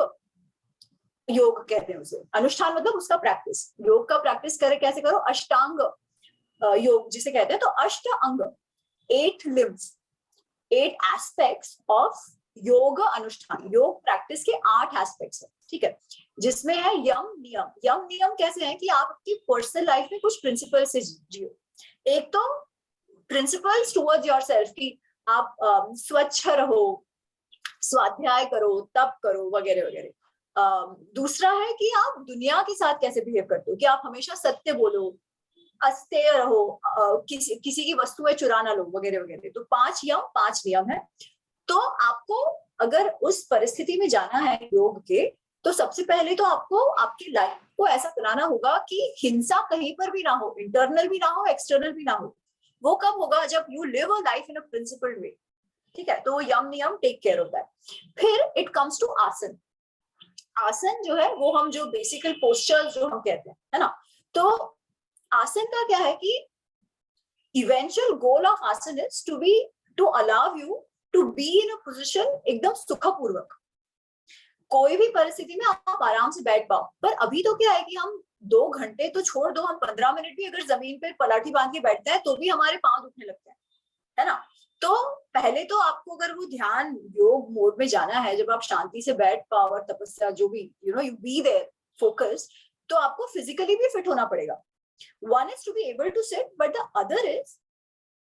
योग कहते हैं उसे। अनुष्ठान मतलब उसका प्रैक्टिस, योग का प्रैक्टिस करे कैसे करो, अष्टांग योग जिसे कहते हैं। तो अष्ट अंग, 8 limbs, 8 aspects ऑफ योग अनुष्ठान, योग प्रैक्टिस के 8 एस्पेक्ट्स है, ठीक है। जिसमें है यम नियम। यम नियम कैसे है कि आप अपनी पर्सनल लाइफ में कुछ प्रिंसिपल से जियो। एक तो प्रिंसिपल्स टुवर्ड्स योरसेल्फ, कि आप स्वच्छ रहो, स्वाध्याय करो, तप करो, वगैरह वगैरह। दूसरा है कि आप दुनिया के साथ कैसे बिहेव करते हो, कि आप हमेशा सत्य बोलो, अस्तेय रहो, किसी की वस्तुएं चुरा ना लो, वगैरह वगैरह। तो 5 नियम है। तो आपको अगर उस परिस्थिति में जाना है योग के, तो सबसे पहले तो आपको आपकी लाइफ को ऐसा बनाना होगा कि हिंसा कहीं पर भी ना हो, इंटरनल भी ना हो, एक्सटर्नल भी ना हो। वो कब होगा, जब you live a life in a principled way, ठीक है। तो yama niyama take care of that. फिर इट कम्स टू आसन। आसन जो है वो हम जो बेसिकल पोस्चर्स जो हम कहते हैं, है ना। तो आसन का क्या है कि eventual goal of asana is to allow you to be in a position एकदम सुखपूर्वक, कोई भी परिस्थिति में आप आराम से बैठ पाओ। पर अभी तो क्या है कि हम 2 घंटे तो छोड़ दो, हम 15 मिनट भी अगर जमीन पे पलाठी बांध के बैठते हैं तो भी हमारे पांव दुखने लगते हैं, है ना। तो पहले तो आपको अगर वो ध्यान योग मोड में जाना है, जब आप शांति से बैठ पाओ और तपस्या जो भी यू बी देयर फोकस, तो आपको फिजिकली भी फिट होना पड़ेगा। One is to be able to sit, but the other is,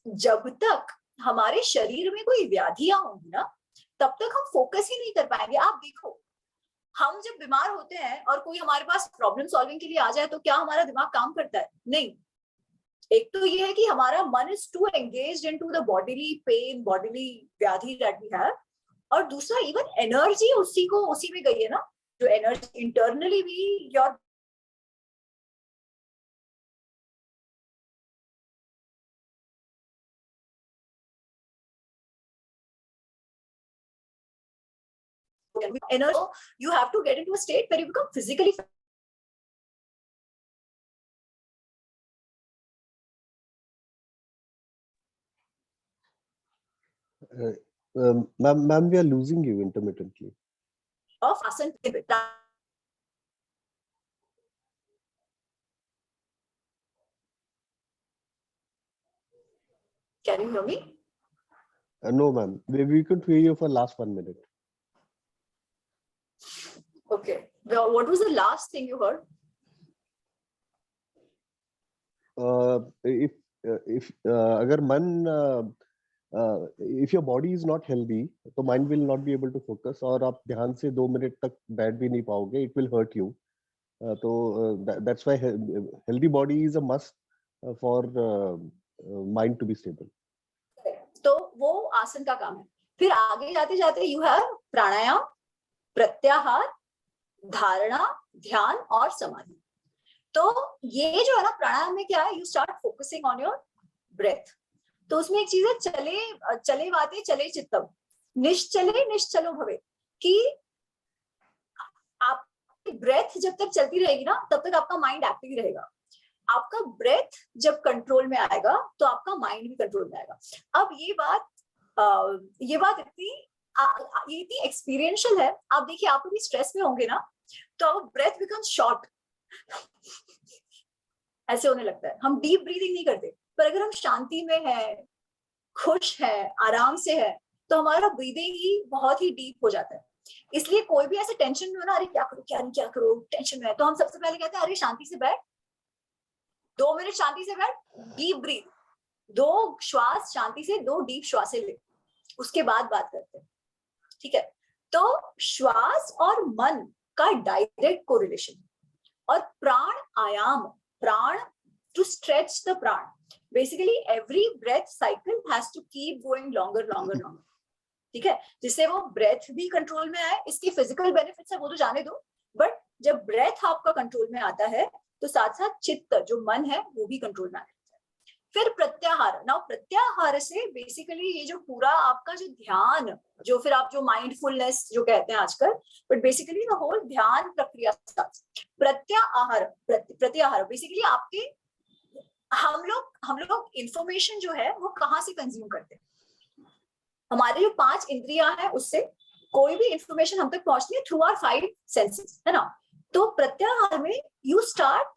जब तक हमारे शरीर में कोई व्याधियां होंगी ना, तब तक हम फोकस ही नहीं कर पाएंगे। आप देखो, हम जब बीमार होते हैं और कोई हमारे पास प्रॉब्लम सॉल्विंग के लिए आ जाए, तो क्या हमारा दिमाग काम करता है? नहीं। एक तो ये है कि हमारा मन is too engaged into the bodily pain, bodily व्याधि दैट वी हैव, और दूसरा इवन एनर्जी उसी में गई है ना, जो एनर्जी इंटरनली भी your energy, you have to get into a state where you become physically fit. ma'am, we are losing you intermittently. Of asan. Can you hear me? No, ma'am. We could hear you for last 1 minute. Okay. Well, what was the last thing you heard? If अगर मन if your body is not healthy, तो mind will not be able to focus, और आप ध्यान से 2 minute तक बैठ भी नहीं पाओगे. It will hurt you. तो that's why healthy body is a must for mind to be stable. तो वो आसन का काम है। फिर आगे जाते जाते यू हैव प्राणायाम, प्रत्याहार, धारणा, ध्यान और समाधि। तो ये जो है ना, प्राणायाम में क्या है, you start focusing on your breath. तो उसमें एक चीज है, चले वाते चले चित्तम, निश्चले निश्चलो भवे, कि आपकी ब्रेथ जब तक चलती रहेगी ना तब तक आपका माइंड एक्टिव रहेगा। आपका ब्रेथ जब कंट्रोल में आएगा तो आपका माइंड भी कंट्रोल में आएगा। अब ये बात इतनी एक्सपीरियंशियल है। आप देखिए, आप कभी स्ट्रेस में होंगे ना तो our breath becomes short ऐसे होने लगता है। हम डीप ब्रीदिंग नहीं करते, पर अगर हम शांति में है, खुश है, आराम से है, तो हमारा ब्रीदिंग ही बहुत ही डीप हो जाता है। इसलिए कोई भी ऐसे टेंशन में हो ना, अरे क्या करो टेंशन में है, तो हम सबसे पहले कहते हैं अरे शांति से बैठ, 2 मिनट शांति से बैठ, डीप ब्रीथ, 2 श्वास शांति से, 2 डीप श्वासें ले, उसके बाद बात करते हैं। ठीक है, तो श्वास और मन का डायरेक्ट कोरिलेशन, और प्राण आयाम, prana to stretch the prana, basically every breath cycle has to keep going longer. ठीक है, जिससे वो ब्रेथ भी कंट्रोल में आए। इसके फिजिकल बेनिफिट्स है वो तो जाने दो, बट जब ब्रेथ आपका कंट्रोल में आता है तो साथ साथ चित्त जो मन है वो भी कंट्रोल में आता है। फिर प्रत्याहार। नाउ प्रत्याहार से बेसिकली ये जो पूरा आपका जो ध्यान, जो फिर आप जो माइंडफुलनेस जो कहते हैं आजकल, बट बेसिकली द होल ध्यान प्रक्रिया स्टार्ट्स। प्रत्याहार बेसिकली आपके, हम लोग इंफॉर्मेशन जो है वो कहाँ से कंज्यूम करते हैं? हमारे जो 5 इंद्रियां हैं उससे कोई भी इंफॉर्मेशन हम तक पहुंचती है थ्रू आवर 5 सेंसेस, है ना। तो प्रत्याहार में यू स्टार्ट,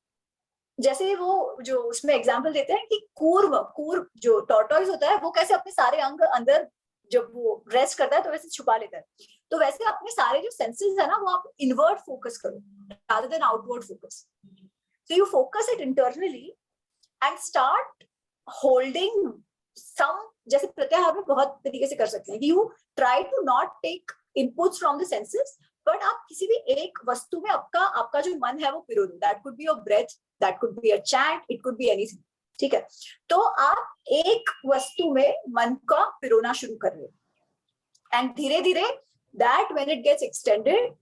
जैसे वो जो उसमें एग्जांपल देते हैं कि कूर्म जो टॉर्टोइज होता है वो कैसे अपने सारे अंग अंदर जब वो रेस्ट करता है तो वैसे छुपा लेता है, तो वैसे अपने सारे जो सेंसेस है ना वो आप इनवर्ट फोकस करो rather than outward focus. So you focus it internally and start holding some, जैसे प्रत्याहार में बहुत तरीके से कर सकते हैं। You try to not take inputs from the senses, but आप किसी भी एक वस्तु में आपका जो मन है वो पिरो दो। That could be your breath, that could be a chant, it could be anything. ठीक है, तो आप एक वस्तु में मन का पिरोना शुरू कर रहे हो एंड धीरे धीरे that when it gets extended,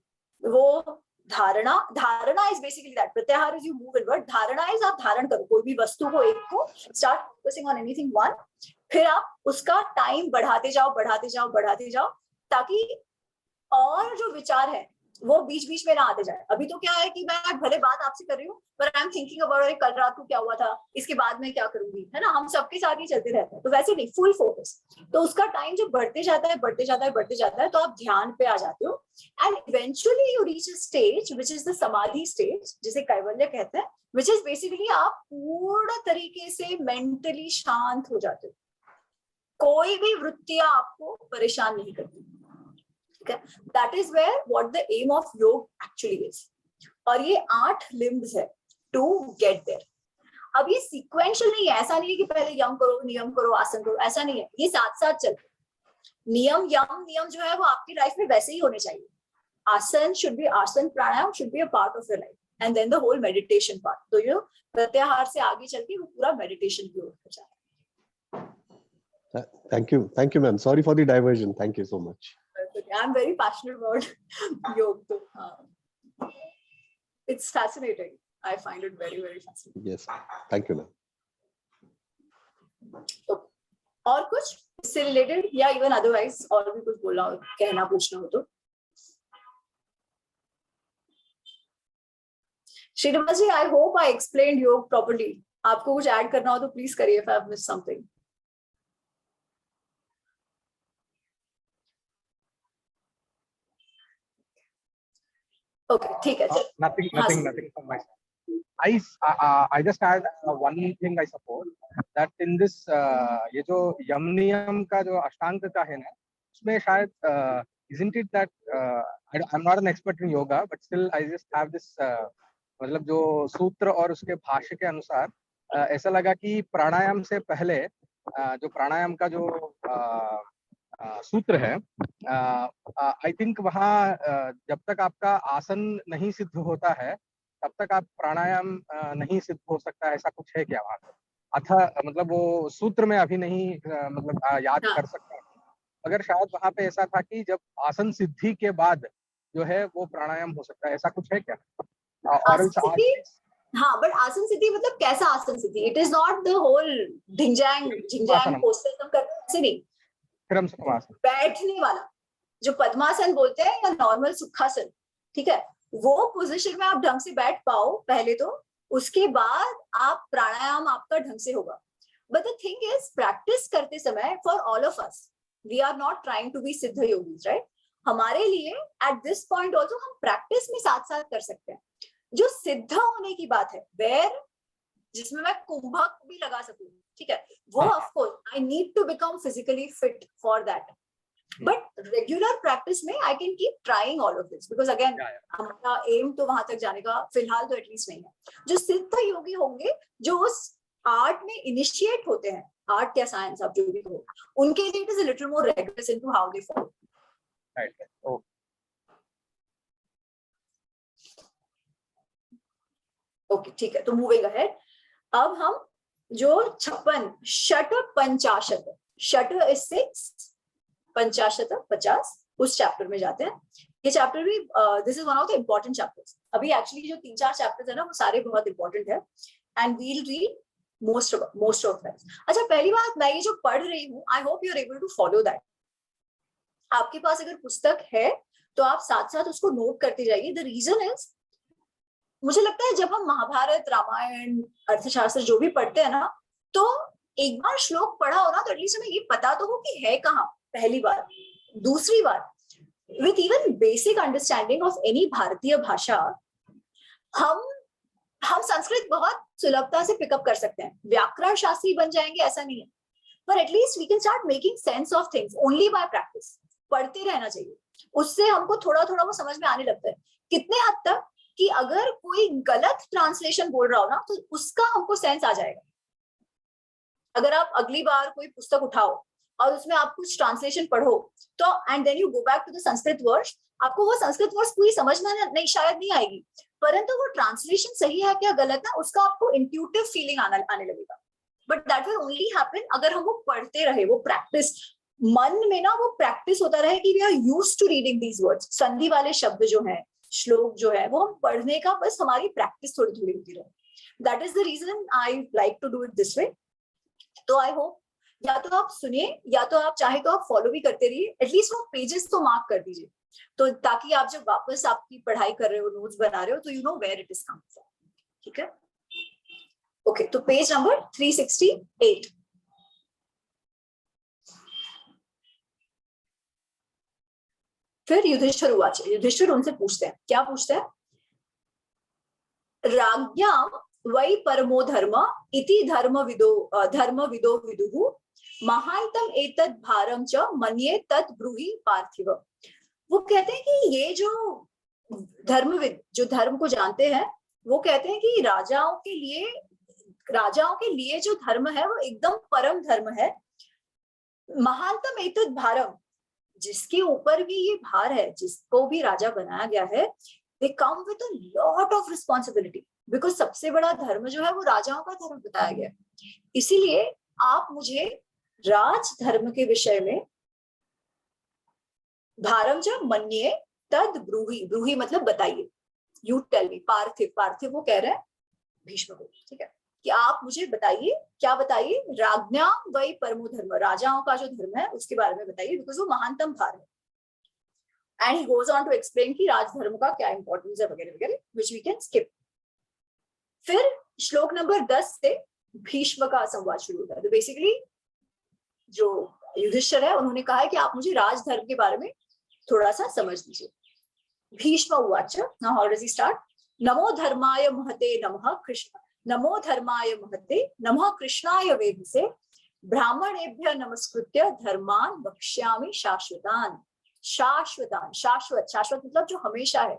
वो dharana is basically that. Pratyahara is you move inward, dharana is आप धारण करो कोई भी वस्तु को, एक को, start focusing on anything one, फिर आप उसका टाइम बढ़ाते जाओ ताकि और जो विचार है वो बीच बीच में ना आते जाए। अभी तो क्या है कि मैं भले बात आपसे कर रही हूँ, पर आई एम थिंकिंग अबाउट कल रात को क्या हुआ था, इसके बाद में क्या करूंगी, है ना। हम सबके साथ ही चलते रहते हैं, तो वैसे नहीं, फुल फोकस। तो उसका टाइम जब बढ़ते जाता है तो आप ध्यान पे आ जाते हो and eventually you reach a stage which is the समाधि स्टेज, जिसे कैवल्य कहते हैं, विच इज बेसिकली आप पूर्ण तरीके से मेंटली शांत हो जाते हो, कोई भी वृत्तियां आपको परेशान नहीं करती। That is where what the aim of yoga actually is. और ये 8 limbs है to get there. अब ये sequential नहीं है, ऐसा नहीं है कि पहले यम करो, नियम करो, आसन करो, ऐसा नहीं है, ये साथ साथ चलते। नियम जो है वो आपकी लाइफ में वैसे ही होने चाहिए। आसन प्राणायाम should be a part of your life, and then the whole meditation part. तो ये प्रत्याहार से आगे चल के वो पूरा meditation की ओर हो जाता है। Thank you ma'am, sorry for the diversion, thank you so much. I'm very passionate about yoga. It's fascinating. I find it very, very fascinating. Yes, thank you, ma'am. और कुछ इससे रिलेटेड या इवन अदरवाइज और भी कुछ बोलना हो, कहना, पूछना हो तो? श्रीनिवास जी, I hope I explained yoga properly. आपको कुछ ऐड करना हो तो प्लीज करिए if I've missed something. Okay, ठीक है. Nothing from my side. I just add one thing, I suppose that in this ये जो यम नियम का जो अष्टांग का है ना, उसमें शायद isn't it that I'm not an expert in yoga, but still I just have this मतलब जो सूत्र और उसके भाष्य के अनुसार ऐसा लगा कि प्राणायाम से पहले जो प्राणायाम का जो सूत्र है, आई थिंक वहाँ जब तक आपका आसन नहीं सिद्ध होता है तब तक आप प्राणायाम नहीं सिद्ध हो सकता, ऐसा कुछ है क्या वहाँ पर? अथा मतलब वो सूत्र में अभी नहीं मतलब याद कर सकता, मगर शायद वहाँ पे ऐसा था कि जब आसन सिद्धि के बाद जो है वो प्राणायाम हो सकता है, ऐसा कुछ है क्या? हाँ, बट आसन सिद्धि मतलब कैसा आसन सिद्धि? It is not the whole ढिंजांग पोस्टर हम करते हैं, ऐसे नहीं। विक्रम सुखमासन, बैठने वाला जो पद्मासन बोलते हैं या नॉर्मल सुखासन, ठीक है, वो पोजीशन में आप ढंग से बैठ पाओ पहले तो, उसके बाद आप प्राणायाम आपका ढंग से होगा. But the thing is practice करते समय for all of us, we are not trying to be siddha yogis, right? हमारे लिए एट दिस पॉइंट ऑल्सो हम प्रैक्टिस में साथ साथ कर सकते हैं. जो सिद्ध होने की बात है, वेर जिसमें मैं कुंभक भी लगा सकूं, ठीक है, वो of course I need to become physically fit for that. But regular practice में I can keep trying all of this, because again हमारा एम तो वहां तक जाने का फिलहाल तो एटलीस्ट नहीं है. जो सिद्ध योगी होंगे, जो उस आर्ट में इनिशिएट होते हैं, आर्ट या साइंस आप जो भी हो, उनके लिए it is a little more regular into how they follow. Right. Okay, ठीक है, तो मूविंग अहेड. अब हम जो 56 षट पंचाशत, षट इज 6, पंचाशत 50, उस चैप्टर में जाते हैं. ये चैप्टर भी this is one of the important chapters. अभी एक्चुअली जो 3-4 चैप्टर्स है ना, वो सारे बहुत इंपॉर्टेंट है and we'll read most of that. अच्छा, पहली बात, मैं ये जो पढ़ रही हूँ, I hope you are able to follow that. आपके पास अगर पुस्तक है तो आप साथ साथ उसको नोट करते जाइए. द रीजन इज, मुझे लगता है जब हम महाभारत, रामायण, अर्थशास्त्र जो भी पढ़ते हैं ना, तो एक बार श्लोक पढ़ा हो ना, तो एटलीस्ट हमें ये पता तो हो कि है कहाँ, पहली बार. दूसरी बार, with even basic understanding of any bharatiya bhasha, हम संस्कृत बहुत सुलभता से पिकअप कर सकते हैं. व्याकरण शास्त्री बन जाएंगे ऐसा नहीं है, पर at least we can start making sense of things only by practice. पढ़ते रहना चाहिए, उससे हमको थोड़ा थोड़ा वो समझ में आने लगता है. कितने हद तक कि अगर कोई गलत ट्रांसलेशन बोल रहा हो ना, तो उसका हमको सेंस आ जाएगा. अगर आप अगली बार कोई पुस्तक उठाओ और उसमें आप कुछ ट्रांसलेशन पढ़ो, तो and then you go back to the Sanskrit words, आपको वो संस्कृत वर्ड्स पूरी समझ में नहीं, शायद नहीं आएगी, परंतु वो ट्रांसलेशन सही है क्या गलत है, उसका आपको इंट्यूटिव फीलिंग आने लगेगा. But that will only happen अगर हम वो पढ़ते रहे, वो प्रैक्टिस, मन में ना वो प्रैक्टिस होता रहे कि we are used to reading these words. संधि वाले शब्द जो है, श्लोक जो है, वो हम पढ़ने का बस हमारी प्रैक्टिस थोड़ी थोड़ी होती रहे. That is the reason I like to do it this way. तो आई होप या तो आप सुनिए, या तो आप चाहे तो आप फॉलो भी करते रहिए. एटलीस्ट वो पेजेस तो मार्क कर दीजिए, तो ताकि आप जब वापस आपकी पढ़ाई कर रहे हो, नोट्स बना रहे हो, तो you know where it is coming from. ठीक है, ओके. तो पेज नंबर 368. फिर युधिष्ठिर उवाच, युधिष्ठिर उनसे पूछते हैं, क्या पूछते हैं? राज्ञां वै परमो धर्म इति धर्मविदो विदुः महान्तम एतद् भारम च मन्ये तत् ब्रूहि पार्थिव. वो कहते हैं कि ये जो धर्मविद, जो धर्म को जानते हैं, वो कहते हैं कि राजाओं के लिए जो धर्म है वो एकदम परम धर्म है. महान्तम एतद् भारम, जिसके ऊपर भी ये भार है, जिसको भी राजा बनाया गया है, they come with a lot of responsibility, because सबसे बड़ा धर्म जो है वो राजाओं का धर्म बताया गया है. इसीलिए आप मुझे राज धर्म के विषय में भारम जब मन्ये तद ब्रूहि, ब्रूहि मतलब बताइए, यू टेल मी. पार्थिव वो कह रहे हैं भीष्म को, ठीक है, कि आप मुझे बताइए. क्या बताइए? राज्ञां वै परमो धर्म, राजाओं का जो धर्म है उसके बारे में बताइए, बिकॉज वो महानतम भार है. And he goes on to explain कि राजधर्म का क्या इंपॉर्टेंस है वगैरह वगैरह, व्हिच वी कैन स्किप. फिर श्लोक नंबर 10 से भीष्म का संवाद शुरू होता है. तो बेसिकली जो युधिष्ठिर है, उन्होंने कहा है कि आप मुझे राजधर्म के बारे में थोड़ा सा समझ दीजिए. भीष्म उवाच, now how does he start? नमो धर्माय महते नमः कृष्ण, नमो धर्माय महते नमः कृष्णाय वेधसे, ब्राह्मणेभ्य नमस्कृत्य धर्मान वक्ष्यामि शाश्वतान. शाश्वत मतलब जो हमेशा है,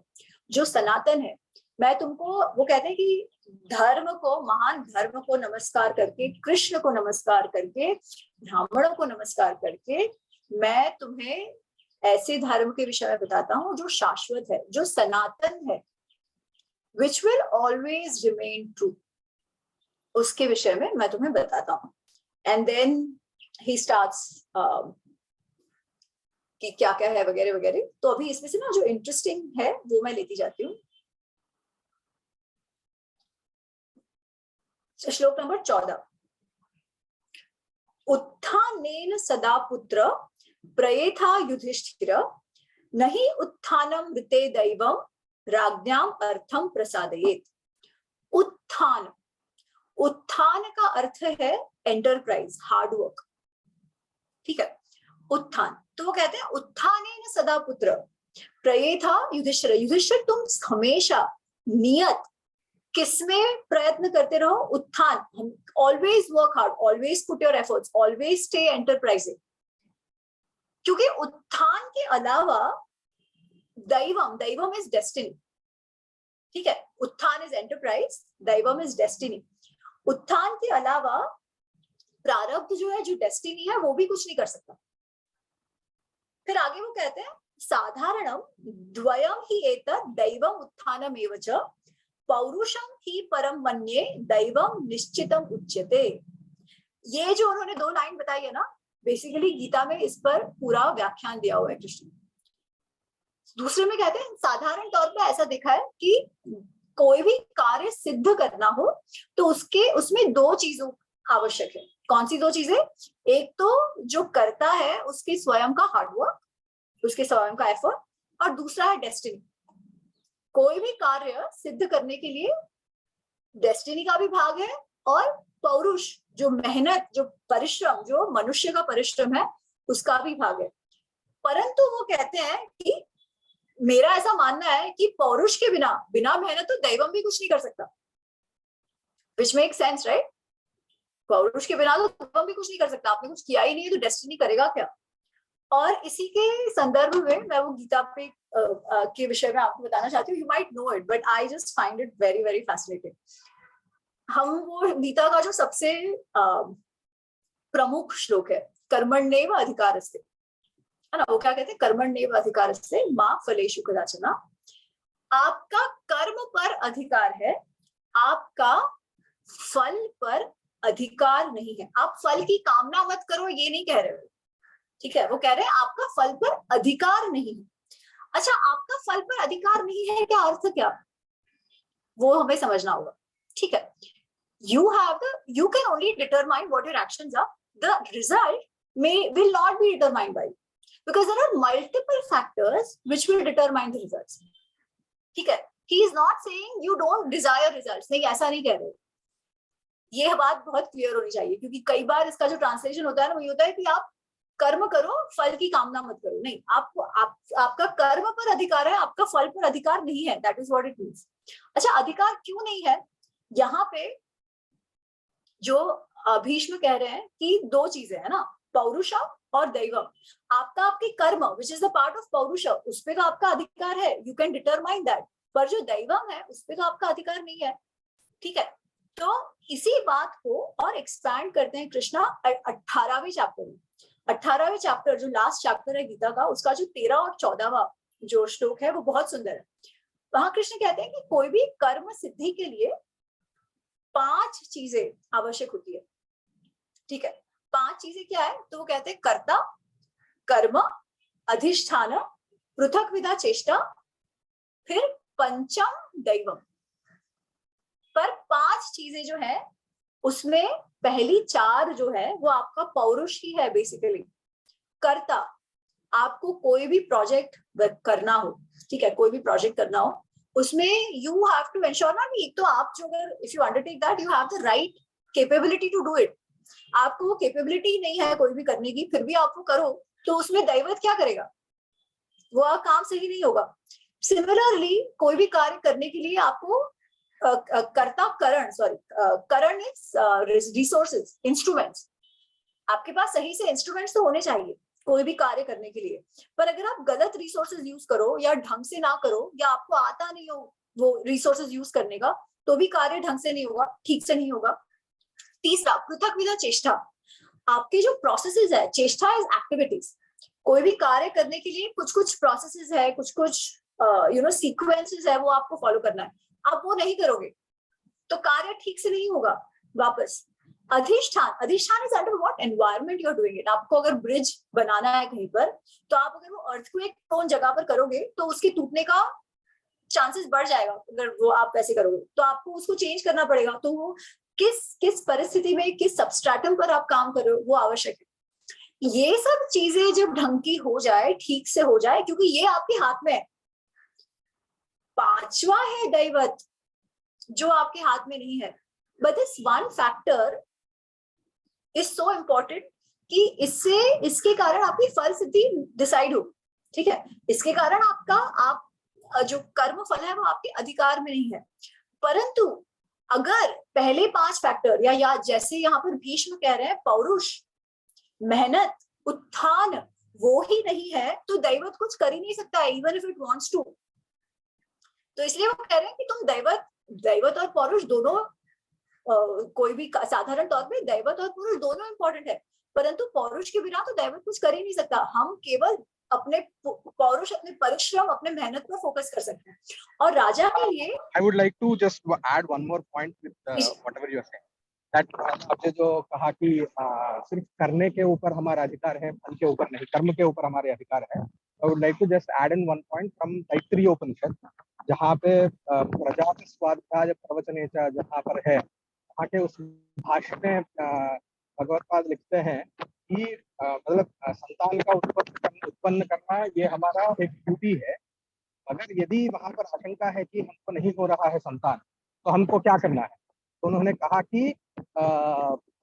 जो सनातन है. मैं तुमको, वो कहते हैं कि धर्म को, महान धर्म को नमस्कार करके, कृष्ण को नमस्कार करके, ब्राह्मणों को नमस्कार करके, मैं तुम्हें ऐसे धर्म के विषय में बताता हूँ जो शाश्वत है, जो सनातन है, which will always remain true. उसके विषय में मैं तुम्हें बताता हूँ. And then he starts कि क्या क्या है वगैरह वगैरह. तो अभी इसमें से ना जो इंटरेस्टिंग है वो मैं लेती जाती हूँ. श्लोक नंबर 14. उत्थानेन सदा पुत्र प्रयेथा युधिष्ठिर नहि उत्थानम ऋते दैवम राज्ञाम अर्थम प्रसादयेत। उत्थान, उत्थान का अर्थ है एंटरप्राइज, हार्डवर्क, ठीक है। उत्थान, तो वो कहते हैं उत्थानेन सदा पुत्र प्रयेथा युधिष्ठिर। युधिष्ठिर तुम हमेशा नियत किसमें प्रयत्न करते रहो? उत्थान, always work hard, always put your efforts, always stay enterprising. क्योंकि उत्थान के अलावा दैवम, दैवम इज डेस्टिनी, ठीक है। उत्थान is enterprise, Deivam is destiny. उत्थान के अलावा प्रारब्ध जो है, जो डेस्टिनी है, वो भी कुछ नहीं कर सकता। फिर आगे वो कहते हैं साधारणम द्वयम ही एतत् दैवम उत्थानम एव च पौरुषम ही परम मन्ये दैवम निश्चितम उच्यते। ये जो उन्होंने 2 लाइन बताई है ना, बेसिकली गीता में इस पर पूरा व्याख्यान दिया हुआ है कृष्ण। दूसरे में कहते हैं साधारण तौर पे ऐसा देखा है कि कोई भी कार्य सिद्ध करना हो तो उसमें 2 चीजों आवश्यक है। कौन सी 2 चीजें? एक तो जो करता है उसके स्वयं का हार्डवर्क, उसके स्वयं का एफर्ट, और दूसरा है डेस्टिनी। कोई भी कार्य सिद्ध करने के लिए डेस्टिनी का भी भाग है और पौरुष, जो मेहनत, जो परिश्रम, जो मनुष्य का परिश्रम है, उसका भी भाग है। परंतु वो कहते हैं कि मेरा ऐसा मानना है कि पौरुष के बिना, बिना मेहनत तो दैवम भी कुछ नहीं कर सकता। Which make sense, right? पौरुष के बिना तो दैवम भी कुछ नहीं कर सकता। आपने कुछ किया ही नहीं है तो डेस्टिनी करेगा क्या? और इसी के संदर्भ में मैं वो गीता पे के विषय में आपको बताना चाहती हूँ। You might know it but I just find it very very fascinating. हम वो गीता का जो सबसे प्रमुख श्लोक है, कर्मण्येव अधिकारस्ते, है ना, वो क्या कहते हैं? कर्मण्येव अधिकारस्ते मा फलेषु कदाचन। आपका कर्म पर अधिकार है, आपका फल पर अधिकार नहीं है। आप फल की कामना मत करो, ये नहीं कह रहे हो, ठीक है। वो कह रहे हैं आपका फल पर अधिकार नहीं है। अच्छा, आपका फल पर अधिकार नहीं है क्या अर्थ क्या? वो हमें समझना होगा, ठीक है। You can only determine what your actions are. The result will not be determined by you, because there are multiple factors which will determine the results. ठीक है। He is not saying you don't desire results. नहीं, ऐसा नहीं कह रहे। ये बात बहुत क्लियर होनी चाहिए, क्योंकि कई बार इसका जो ट्रांसलेशन होता है ना, वो ये होता है कि आप कर्म करो, फल की कामना मत करो। नहीं, आपका कर्म पर अधिकार है, आपका फल पर अधिकार नहीं है। That is what it means. अच्छा, अधिकार क्यों नहीं है? यहाँ पे जो भीष्म कह रहे हैं कि 2 चीजें है ना, पौरुषा और दैवम। आपका, आपके कर्म which is the part of पौरुष, उस पे तो आपका अधिकार है, यू कैन डिटरमाइन दैट। पर जो दैवम है उस पे तो आपका अधिकार नहीं है, ठीक है। तो इसी बात को और एक्सपैंड करते हैं कृष्णा 18वें चैप्टर में। 18वें चैप्टर जो लास्ट चैप्टर है गीता का, उसका जो 13 और 14वां जो श्लोक है वो बहुत सुंदर है। वहां कृष्ण कहते हैं कि कोई भी कर्म सिद्धि के लिए 5 चीजें आवश्यक होती है, ठीक है। 5 चीजें क्या है? तो वो कहते हैं कर्ता, कर्म, अधिष्ठान, पृथक विधा चेष्टा, फिर पंचम दैवम। पर 5 चीजें जो है उसमें पहली 4 जो है वो आपका पौरुष ही है बेसिकली। कर्ता, आपको कोई भी प्रोजेक्ट करना हो, ठीक है, कोई भी प्रोजेक्ट करना हो, उसमें यू हैव टू एंश्योर ना कि एक तो आप जो, अगर if you undertake that, you have the right capability to do it. आपको वो कैपेबिलिटी नहीं है कोई भी करने की, फिर भी आपको करो, तो उसमें दैवत क्या करेगा? वो काम सही नहीं होगा। सिमिलरली कोई भी कार्य करने के लिए आपको करण इज रिसोर्सेज, इंस्ट्रूमेंट्स। आपके पास सही से इंस्ट्रूमेंट्स तो होने चाहिए कोई भी कार्य करने के लिए। पर अगर आप गलत रिसोर्सेज यूज करो या ढंग से ना करो, या आपको आता नहीं हो वो रिसोर्सेज यूज करने का, तो भी कार्य ढंग से नहीं होगा, ठीक से नहीं होगा। तीसरा, पृथक विधा चेष्टा। आपके जो प्रोसेसेस है, चेष्टा इज एक्टिविटीज। कोई भी कार्य करने के लिए कुछ प्रोसेसेस है, कुछ सीक्वेंसेस है, वो आपको फॉलो करना है। आप वो नहीं करोगे तो कार्य ठीक से नहीं होगा। वापस अधिष्ठान, adhishthana is under what environment you are doing it. आपको अगर ब्रिज बनाना है कहीं पर, तो आप अगर वो अर्थक्वेक प्रोन जगह पर करोगे तो उसके टूटने का चांसेस बढ़ जाएगा। अगर वो आप वैसे करोगे तो आपको उसको चेंज करना पड़ेगा। तो वो किस परिस्थिति में, किस सबस्ट्रेटम पर आप काम कर रहे हो, वो आवश्यक है। ये सब चीजें जब ढंग की हो जाए, ठीक से हो जाए, क्योंकि ये आपके हाथ में है। पांचवा है दैवत, जो आपके हाथ में नहीं है। But this one factor is so important कि इसके कारण आपकी फल सिद्धि डिसाइड हो। ठीक है, इसके कारण आप जो कर्म फल है वो आपके अधिकार में नहीं है। परंतु अगर पहले 5 फैक्टर या जैसे यहाँ पर भीष्म कह रहे हैं, पौरुष, मेहनत, उत्थान वो ही नहीं है तो दैवत कुछ कर ही नहीं सकता है, even if it wants to. तो इसलिए वो कह रहे हैं कि तुम दैवत और पौरुष दोनों, कोई भी साधारण तौर पे दैवत और पुरुष दोनों इंपॉर्टेंट है, परंतु पौरुष के बिना तो दैवत कुछ कर ही नहीं सकता। हम केवल अपने पौरुष, अपने परिश्रम, अपने मेहनत पर फोकस कर सकते हैं। और राजा के लिए I would like to just add one more point with whatever you are saying. That आपने जो कहा कि सिर्फ करने के ऊपर हमारा अधिकार है, फल के ऊपर नहीं, कर्म के ऊपर हमारे अधिकार है। I would like to just add in one point from Taittiriya उपनिषद, जहाँ पे प्रजाति स्वाध्याय प्रवचनेचा जहाँ पर है, वहाँ के उस भाष्य में भगवत्पाद लिखते हैं कि मतलब संतान का उत्पन्न करना ये हमारा एक ड्यूटी है। अगर यदि वहां पर आशंका है कि हमको नहीं हो रहा है संतान, तो हमको क्या करना है? तो उन्होंने कहा कि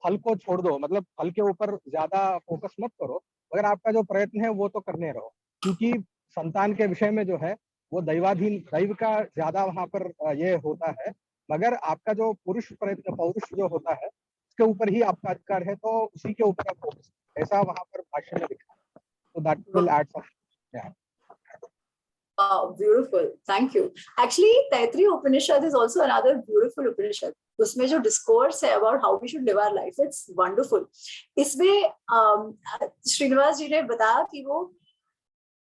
फल को छोड़ दो, मतलब फल के ऊपर ज्यादा फोकस मत करो, मगर आपका जो प्रयत्न है वो तो करने रहो, क्योंकि संतान के विषय में जो है वो दैवाधीन, दैव का ज्यादा वहां पर ये होता है, मगर आपका जो पुरुष प्रयत्न, पौरुष जो होता है उसके ऊपर ही आपका अधिकार है, तो उसी के ऊपर आप फोकस, ऐसा वहां पर भाष्य में लिखा है। तो that will add some. Beautiful, thank you. Actually, Taittiriya Upanishad is also another beautiful Upanishad. उसमें जो डिस्कोर्स है about how we should live our life, it's wonderful. इसमें श्रीनिवास जी ने बताया कि वो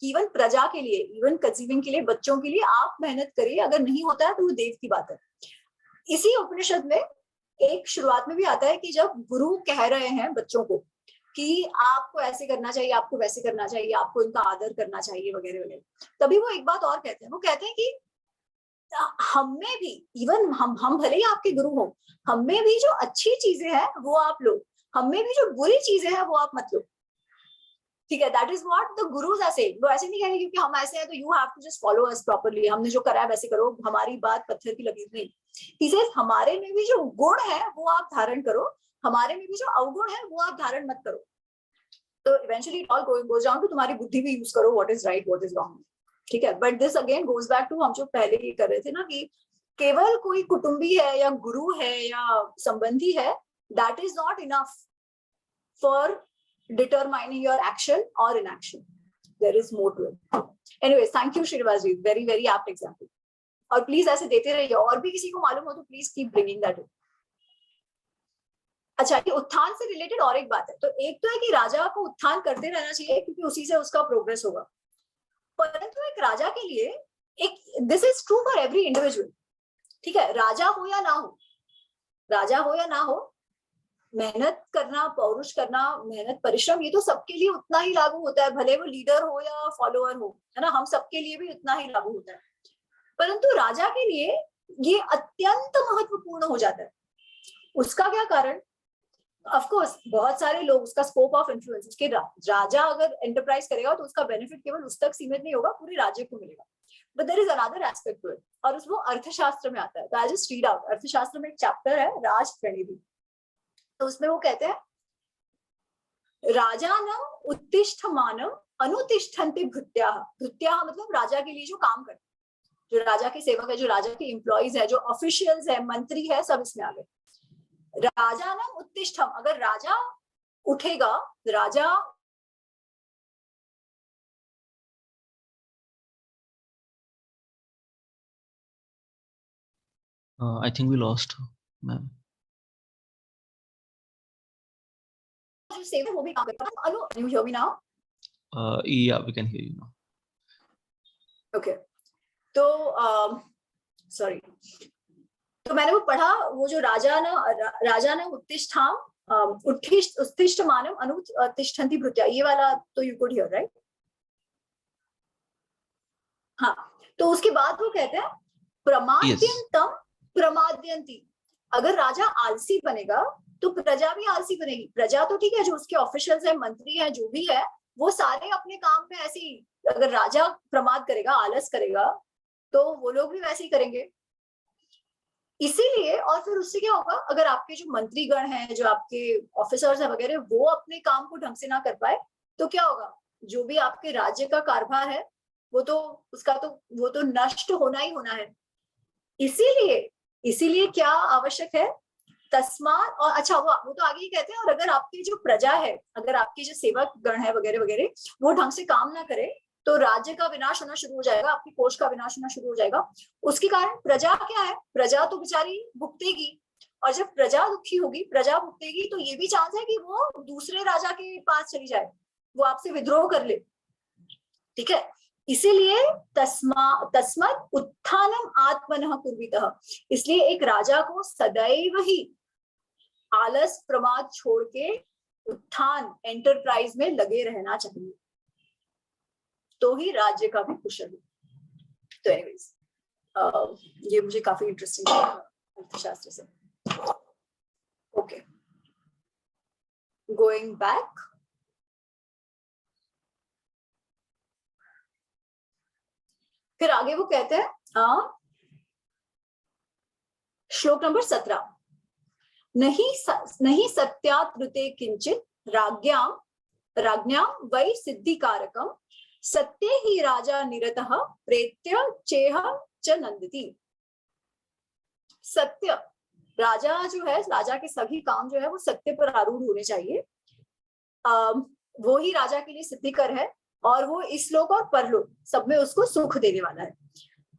इवन प्रजा के लिए, इवन कंसीविंग के लिए, बच्चों के लिए आप मेहनत करिए, अगर नहीं होता है तो वो देव की बात है। इसी उपनिषद में एक शुरुआत में भी आता है कि जब गुरु कह रहे हैं बच्चों को कि आपको ऐसे करना चाहिए, आपको वैसे करना चाहिए, आपको इनका आदर करना चाहिए वगैरह वगैरह, तभी वो एक बात और कहते हैं। वो कहते हैं कि हम में भी, इवन हम भले ही आपके गुरु हो, हम में भी जो अच्छी चीजें हैं वो आप लो, हम में भी जो बुरी चीजें हैं वो आप मत लो। ठीक है, that is what the gurus are saying. वो ऐसे नहीं कहेंगे क्योंकि हम ऐसे हैं तो you have to just follow us properly, हमने जो करा है वैसे करो, हमारी बात पत्थर की लकीर नहीं। ही सेज हमारे में भी जो गुण है वो आप धारण करो, हमारे में भी जो अवगुण है वो आप धारण मत करो। तो eventually it all goes down to तुम्हारी बुद्धि भी यूज करो, what is right what is wrong. ठीक है, but this again goes back to हम जो पहले ये कर रहे थे ना, कि केवल कोई कुटुंबी है या गुरु है या संबंधी है, that is not enough for determining your action or inaction. There is more to it. Anyways, thank you Srinivas ji, very very apt example. और प्लीज ऐसे देते रहिए, और भी किसी को मालूम हो तो please keep bringing that in. अच्छा, ये उत्थान से रिलेटेड और एक बात है। तो एक तो है कि राजा को उत्थान करते रहना चाहिए क्योंकि उसी से उसका प्रोग्रेस होगा, परंतु एक राजा के लिए एक, this is true for every individual. ठीक है, राजा हो या ना हो, राजा हो या ना हो, मेहनत करना, पौरुष करना, मेहनत, परिश्रम, ये तो सबके लिए उतना ही लागू होता है, भले वो लीडर हो या फॉलोअर हो, है ना, हम सबके लिए भी उतना ही लागू होता है। परंतु राजा के लिए ये अत्यंत महत्वपूर्ण हो जाता है। उसका क्या कारण? ऑफ कोर्स बहुत सारे लोग, उसका स्कोप ऑफ इन्फ्लुएंस, उसके राजा अगर एंटरप्राइज करेगा तो उसका बेनिफिट केवल उस तक सीमित नहीं होगा, पूरे राज्य को मिलेगा। But there is another aspect to it, और वो अर्थशास्त्र में आता है। तो आई जस्ट रीड आउट, अर्थशास्त्र में एक चैप्टर है राज प्रणिधि, तो उसमें वो कहते हैं, राजानम उत्तिष्ठमानम अनुतिष्ठन्ति भृत्याः। भृत्याः मतलब राजा के लिए जो काम करते, जो राजा के सेवक है, जो राजा के एम्प्लॉइज है, जो ऑफिशियल्स है, मंत्री है, सब इसमें आ गए। राजानम उत्तिष्ठम, अगर राजा उठेगा, राजा I think we lost her, ma'am. जो सेवक वो भी काम करेगा। अनु, you hear me now? Yeah, we can hear you now. Okay. तो सॉरी, तो मैंने वो पढ़ा, वो जो राजा ने उत्तिष्ठाम उत्तिष्ठमानम अनुतिष्ठन्ति भृत्या, ये वाला तो यू कुड हियर राइट। हाँ, तो उसके बाद वो कहते हैं प्रमाद्यंतम प्रमाद्यंती, अगर राजा आलसी बनेगा तो प्रजा भी आलसी बनेगी। प्रजा तो ठीक है, जो उसके ऑफिशियल्स है, मंत्री है, जो भी है, वो सारे अपने काम में ऐसे ही, अगर राजा प्रमाद करेगा, आलस करेगा, तो वो लोग भी वैसे ही करेंगे। इसीलिए, और फिर उससे क्या होगा, अगर आपके जो मंत्रीगण हैं, जो आपके ऑफिसर्स हैं वगैरह, वो अपने काम को ढंग से ना कर पाए, तो क्या होगा, जो भी आपके राज्य का कारभार है वो तो नष्ट होना ही होना है। इसीलिए क्या आवश्यक है, तस्मात्, और अच्छा वो तो आगे ही कहते हैं, और अगर आपकी जो प्रजा है, अगर आपके जो सेवक गण है वगैरह वगैरह, वो ढंग से काम ना करे, तो राज्य का विनाश होना शुरू हो जाएगा, आपकी कोष का विनाश होना शुरू हो जाएगा। उसके कारण प्रजा क्या है, प्रजा तो बेचारी भुगतेगी, और जब प्रजा दुखी होगी, प्रजा भुगतेगी, तो ये भी चांस है कि वो दूसरे राजा के पास चली जाए, वो आपसे विद्रोह कर ले। ठीक है, इसीलिए तस्मत् उत्थानम आत्मनः कुर्वीतः, इसलिए एक राजा को सदैव ही आलस प्रमाद छोड़ के उत्थान, एंटरप्राइज में लगे रहना चाहिए, तो ही राज्य का भी कुशल हो। तो एनीवेज, ये मुझे काफी इंटरेस्टिंग लगा अर्थशास्त्र से। ओके, गोइंग बैक, फिर आगे वो कहते हैं श्लोक नंबर 17, नहीं सत्यात्रुते किंचित राज्ञां वै सिद्धिकारकम सत्ये ही राजा निरतः प्रेत्य चेह च नंदति। सत्य, राजा जो है, राजा के सभी काम जो है वो सत्य पर आरूढ़ होने चाहिए। वो ही राजा के लिए सिद्धिकर है, और वो इस लोक और परलोक सब में उसको सुख देने वाला है।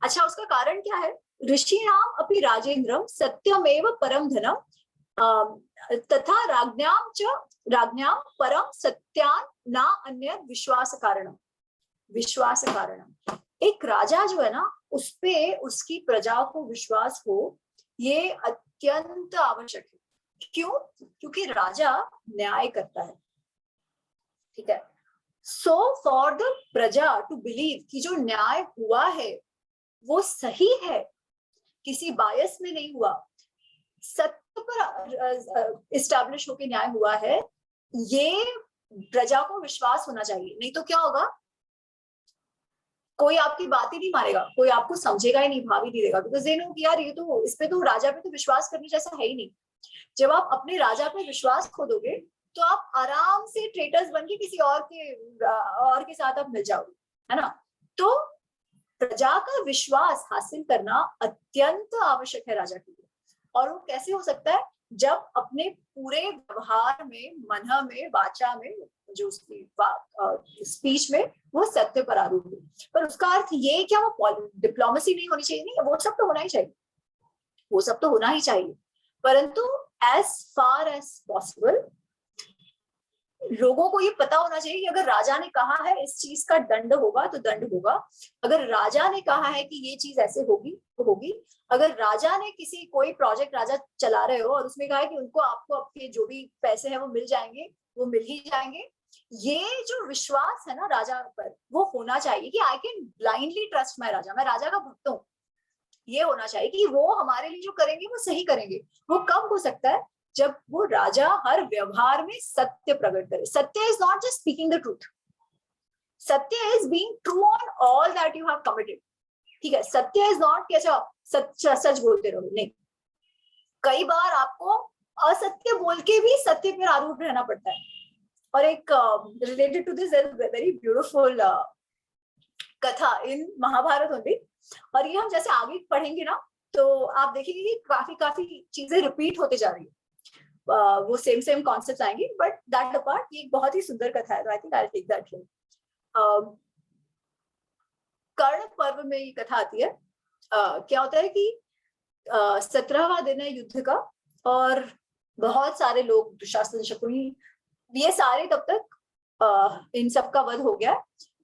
अच्छा, उसका कारण क्या है, ऋषीणाम अपि राजेंद्रम सत्यमेव परम धनम तथा राज्ञां परम सत्यान ना अन्य विश्वास कारणम। एक राजा जो है ना, उस पे उसकी प्रजा को विश्वास हो, ये अत्यंत आवश्यक है। क्यों? क्योंकि राजा न्याय करता है। ठीक है, सो फॉर द प्रजा टू बिलीव कि जो न्याय हुआ है वो सही है, किसी बायस में नहीं हुआ, सत्य पर इस्टेब्लिश होकर न्याय हुआ है, ये प्रजा को विश्वास होना चाहिए। नहीं तो क्या होगा, कोई आपकी बात ही नहीं मानेगा, कोई आपको समझेगा ही नहीं, भाव ही नहीं देगा, बिकॉज दे नो कि यार ये तो, इस पे तो, राजा पे तो विश्वास करने जैसा है ही नहीं। जब आप अपने राजा पे विश्वास खो दोगे, तो आप आराम से ट्रेटर्स बन के किसी और के साथ आप मिल जाओगे, है ना। तो प्रजा का विश्वास हासिल करना अत्यंत आवश्यक है राजा के लिए। और वो कैसे हो सकता है, जब अपने पूरे व्यवहार में, मन में, वाचा में, जो उसकी स्पीच में वो सत्य पर आरूढ़ हो। पर उसका अर्थ ये क्या वो डिप्लोमेसी नहीं होनी चाहिए? नहीं, वो सब तो होना ही चाहिए, वो सब तो होना ही चाहिए, परंतु एज फार एज पॉसिबल लोगों को ये पता होना चाहिए कि अगर राजा ने कहा है इस चीज का दंड होगा तो दंड होगा, अगर राजा ने कहा है कि ये चीज ऐसे होगी तो होगी, अगर राजा ने कोई प्रोजेक्ट राजा चला रहे हो और उसमें कहा है कि उनको, आपको आपके जो भी पैसे हैं वो मिल जाएंगे, वो मिल ही जाएंगे, ये जो विश्वास है ना राजा पर, वो होना चाहिए कि I can blindly trust my raja, मैं राजा का भक्त हूँ। ये होना चाहिए कि वो हमारे लिए जो करेंगे वो सही करेंगे। वो कब हो सकता है? जब वो राजा हर व्यवहार में सत्य प्रकट करे। Satya is not just speaking the truth, satya is being true on all that you have committed. ठीक है, सत्य इज नॉट कि अच्छा सच बोलते रहो, नहीं, कई बार आपको असत्य बोल के भी सत्य पर आरूढ़ रहना पड़ता है। और एक related to this very beautiful katha in Mahabharat only, और ये हम जैसे आगे पढ़ेंगे ना तो आप देखेंगे कि काफी चीजें रिपीट होते जा रही है, वो सेम कॉन्सेप्ट्स आएंगे, बट दैट अपार्ट ये एक बहुत ही सुंदर कथा है, तो I think I will take that here. Karna Parva में ये कथा आती है। क्या होता है कि 17वां दिन है युद्ध का, और बहुत सारे लोग, दुशासन, शकुनी, ये सारे तब तक इन सब का वध हो गया।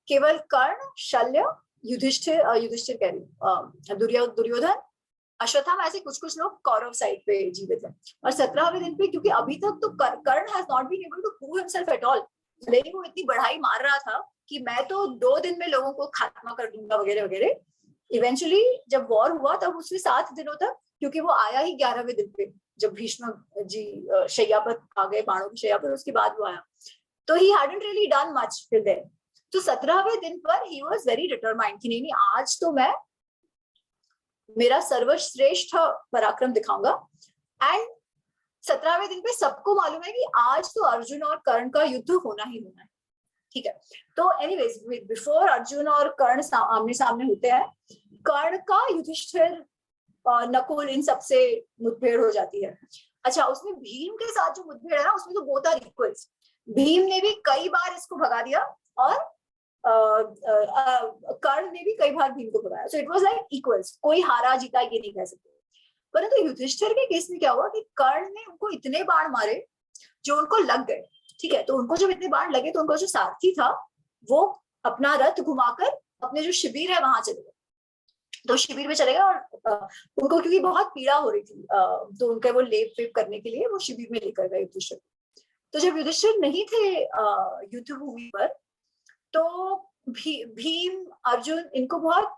केवल कर्ण, शल्य, युधिष्ठिर कह रही, दुर्योधन, अश्वत्थामा, ऐसे कुछ लोग कौरव साइड पे जीवित हैं। और 17वें दिन पे, क्योंकि अभी तक तो Karna has not been able to prove himself at all, लेकिन वो इतनी बढ़ाई मार रहा था कि मैं तो 2 दिन में लोगों को खात्मा कर दूंगा वगैरह वगैरह। इवेंचुअली जब वॉर हुआ तब उसने 7 दिनों तक, क्योंकि वो आया ही 11वें दिन पे, जब भीष्म जी शैया पर आ गए, बाणों की शैया पर, उसके बाद वो आया। तो ही hadn't really done much till then. तो 17वें दिन पर he was very determined कि नहीं आज तो मैं मेरा सर्वश्रेष्ठ पराक्रम दिखाऊंगा। एंड 17वें दिन पे सबको मालूम है कि आज तो अर्जुन और कर्ण का युद्ध होना ही होना है, ठीक है। तो एनीवेज बिफोर अर्जुन और कर्ण आमने सामने होते हैं, कर्ण का युधिष्ठिर नकुल इन सबसे मुठभेड़ हो जाती है। अच्छा, उसमें भीम के साथ जो मुठभेड़ है ना, उसमें तो बोथ आर इक्वल्स। भीम ने भी कई बार इसको भगा दिया और कर्ण ने भी कई बार भीम को भगाया। So it was like equals, कोई हारा जीता ये नहीं कह सकते। परंतु तो युधिष्ठिर के केस में क्या हुआ कि कर्ण ने उनको इतने बाण मारे जो उनको लग गए, ठीक है। तो उनको जब इतने बाण लगे तो उनको जो सारथी था वो अपना रथ घुमाकर अपने जो शिविर है वहां चले गए। तो शिविर में चले गए और उनको क्योंकि बहुत पीड़ा हो रही थी, तो उनके वो लेप वेप करने के लिए वो शिविर में लेकर गए युधिष्ठिर। तो जब युधिष्ठिर नहीं थे युद्ध भूमि पर, तो भीम अर्जुन इनको बहुत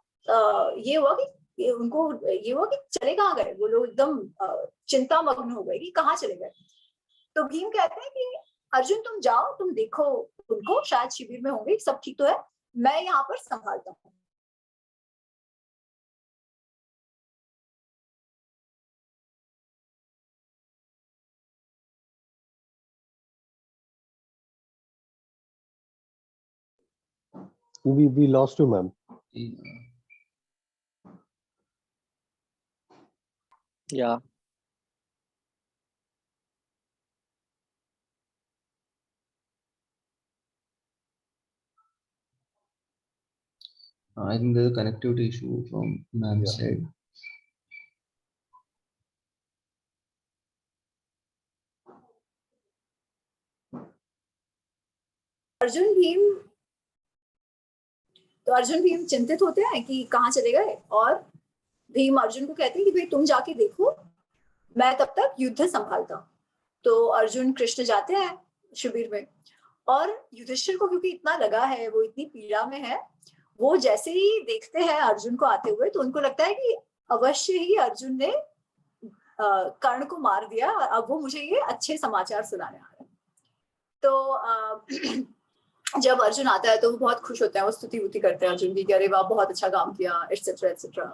ये हुआ कि उनको ये हुआ कि चले कहाँ गए वो लोग, एकदम चिंता मग्न हो गए कि कहाँ चले गए। तो भीम कहते हैं कि अर्जुन तुम जाओ, तुम देखो उनको, शायद शिविर में होंगे, सब ठीक तो है, मैं यहाँ पर संभालता हूँ। We lost you, ma'am. Yeah. I think there's a connectivity issue from ma'am's side. Arjun Bhim चिंतित होते हैं कि कहाँ चले गए, और भीम अर्जुन को कहते हैं कि भाई तुम जाके देखो, मैं तब तक युद्ध संभालता हूँ। तो अर्जुन कृष्ण जाते हैं शिविर में, और युधिष्ठिर को क्योंकि इतना लगा है, वो इतनी पीड़ा में है, वो जैसे ही देखते हैं अर्जुन को आते हुए तो उनको लगता है कि अवश्य ही अर्जुन ने कर्ण को मार दिया और अब वो मुझे ये अच्छे समाचार सुनाने आ रहे हैं। तो जब अर्जुन आता है तो वो बहुत खुश होते हैं, वो स्तुति वुति करते हैं अर्जुन की कि अरे वाह बहुत अच्छा काम किया, एटसेट्रा एटसेट्रा।